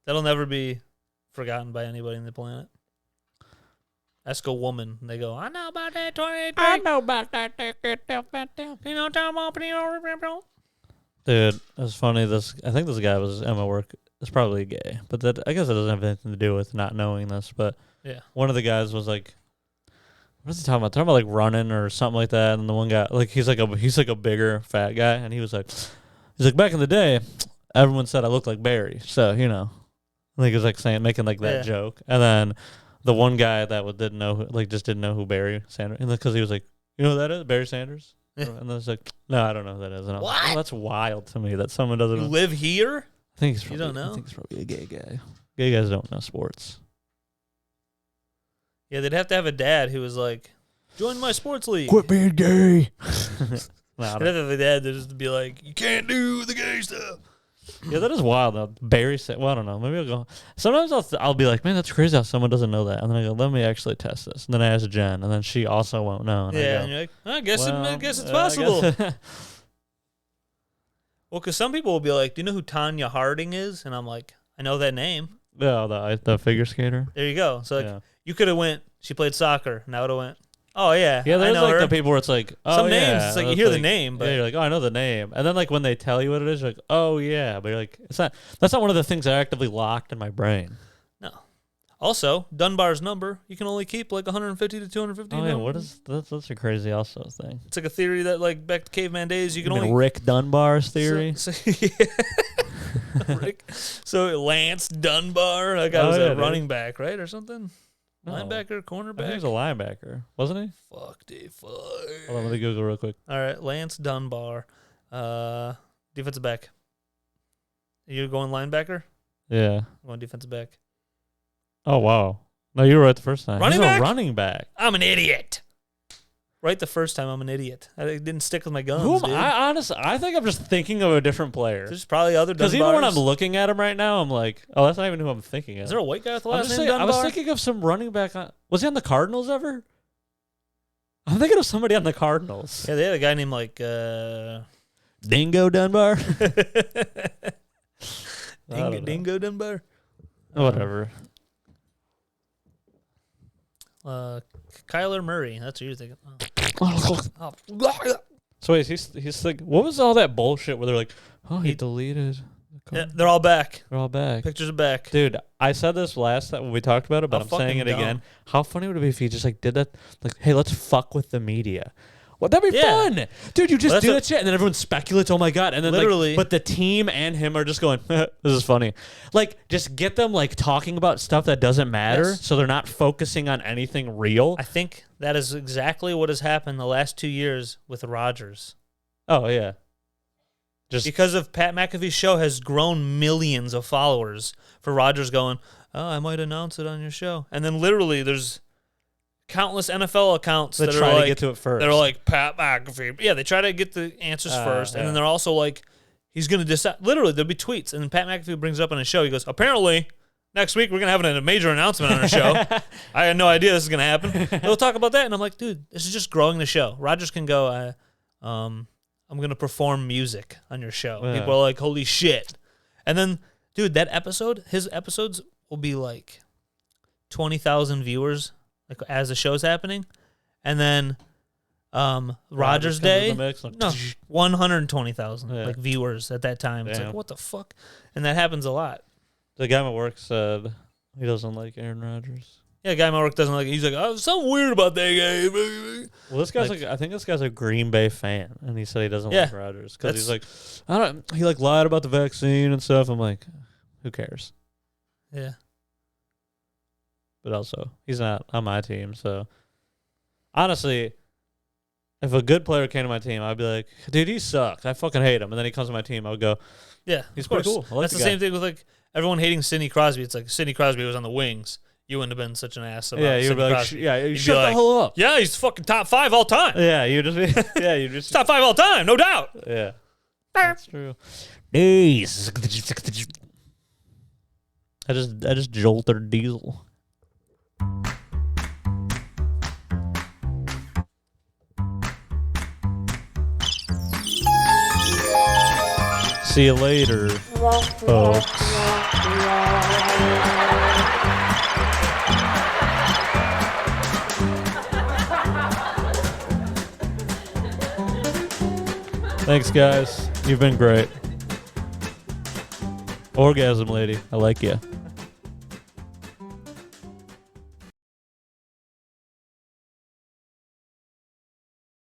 That'll never be forgotten by anybody on the planet. Ask a woman, and they go, I know about that 28. know about that. You know, Tom Opening. Dude, it's funny. I think this guy was at my work. It's probably gay, but I guess it doesn't have anything to do with not knowing this. But Yeah. one of the guys was like, "What is he talking about? Talking about like running or something like that." And the one guy, like he's like a bigger fat guy, and he was like, back in the day, everyone said I looked like Barry, so I think he was like making like that Yeah. joke. And then the one guy that didn't know who Barry Sanders, and because he was like, you know who that is, Barry Sanders. Yeah. And then it's like, no, I don't know who that is. And I was like, What? oh, that's wild to me that someone doesn't You know. live here? I think he's You probably, don't know? I think he's probably a gay guy. Gay guys don't know sports. Yeah, they'd have to have a dad who was like, join my sports league. being gay. They'd have to have a dad that just be like, you can't do the gay stuff. Yeah, that is wild. Though. Barry said, well, I don't know. Maybe I'll go. Sometimes I'll be like, man, that's crazy how someone doesn't know that. And then I go, let me actually test this. And then I ask Jen, and then she also won't know. And I Yeah, go, and you're like, I guess, well, I guess it's I possible. guess- Well, because some people will be like, do you know who Tanya Harding is? And I'm like, I know that name. yeah, the figure skater. There you go. So like, Yeah, you could have went, she played soccer. Now it went, oh, yeah. yeah. I There's know like her. the people where it's like, oh, Some yeah. names, it's like you It's hear the name, but yeah, you're like, oh, I know the name. And then like when they tell you what it is, you're like, oh yeah, but you're like, that's not one of the things I actively locked in my brain. no. Also, Dunbar's number, you can only keep like 150 to 250. Oh yeah, numbers. what is that's a crazy also thing. It's like a theory that like back to caveman days, you can You mean only Rick Dunbar's theory. So Lance Dunbar, that guy Oh, was yeah, a dude. running back, right, or something? No. Linebacker, I think he cornerback. was a linebacker, wasn't he? Fuck, dude, fuck. Hold on, let me Google real quick. All right, Lance Dunbar, defensive back. You going linebacker? Yeah. I'm going defensive back. Oh wow. No, you were right the first time. Running He's back? a running back. I'm an idiot. Right the first time, I'm an idiot. I didn't stick with my guns, Who am dude. I? Honestly, I think I'm just thinking of a different player. There's probably other Dunbars. Because even when I'm looking at him right now, I'm like, oh, that's not even who I'm thinking of. Is there a white guy with the I'm last just name saying, I Dunbar? was thinking of some running back. Was he on the Cardinals ever? I'm thinking of somebody on the Cardinals. Yeah, they had a guy named like Dingo Dunbar. Dingo Dunbar. Whatever. Kyler Murray. That's what you're thinking. Oh. Oh. So wait, he's like, what was all that bullshit where they're like, oh, he deleted. Yeah, they're all back. They're all back. Pictures are back. Dude, I said this last time when we talked about it, but How I'm saying it fucking again. dumb. How funny would it be if he just like did that? Like, hey, let's fuck with the media. Well, that'd be Yeah. fun, dude. You just Well, do that's that shit, and then everyone speculates. Oh my god! And then Literally. but the team and him are just going, "This is funny." Like, just get them like talking about stuff that doesn't matter, Yes. so they're not focusing on anything real. I think that is exactly what has happened the last 2 years with Rodgers. Oh yeah, just Because of Pat McAfee's show has grown millions of followers for Rodgers going, oh, I might announce it on your show. And then literally there's countless NFL accounts they that try are to like, get to it first. that are like Pat McAfee. Yeah, they try to get the answers first. And yeah. then they're also like, he's going to decide. Literally, there'll be tweets. And then Pat McAfee brings it up on his show. He goes, apparently, next week we're going to have a major announcement on our show. I had no idea this is going to happen. They'll talk about that. And I'm like, dude, this is just growing the show. Rodgers can go, I'm going to perform music on your show. Yeah. People are like, holy shit. And then, dude, that episode, his episodes will be like 20,000 viewers like as the show's happening. And then Rodgers comes in Day, the mix, like, no, 120,000 Yeah. like viewers at that time. It's Damn. like, what the fuck? And that happens a lot. The guy at work said he doesn't like Aaron Rodgers. Yeah, a guy at my work doesn't like it. He's like, oh, something weird about that guy. Well, this guy's Like- like, I think this guy's a Green Bay fan, and he said he doesn't Yeah, like Rodgers because he's like, that's- I don't. He like lied about the vaccine and stuff. I'm like, who cares? Yeah. But also, he's not on my team, so honestly, if a good player came to my team, I'd be like, dude, he sucks. I fucking hate him. And then he comes to my team, I would go, Yeah, he's of course. pretty cool. I like That's the the guy. same thing with like everyone hating Sidney Crosby. It's like Sidney Crosby was on the Wings. You wouldn't have been such an ass about Yeah, you would Sidney be like, Crosby. yeah, you You'd be shut the like, hell up. Yeah, he's fucking top 5 all time. Yeah, you just be, yeah, you just Top 5 all time, no doubt. yeah, that's true. Nice. I just jolted Diesel. See you later, folks. Thanks, guys. You've been great. Orgasm lady, I like you.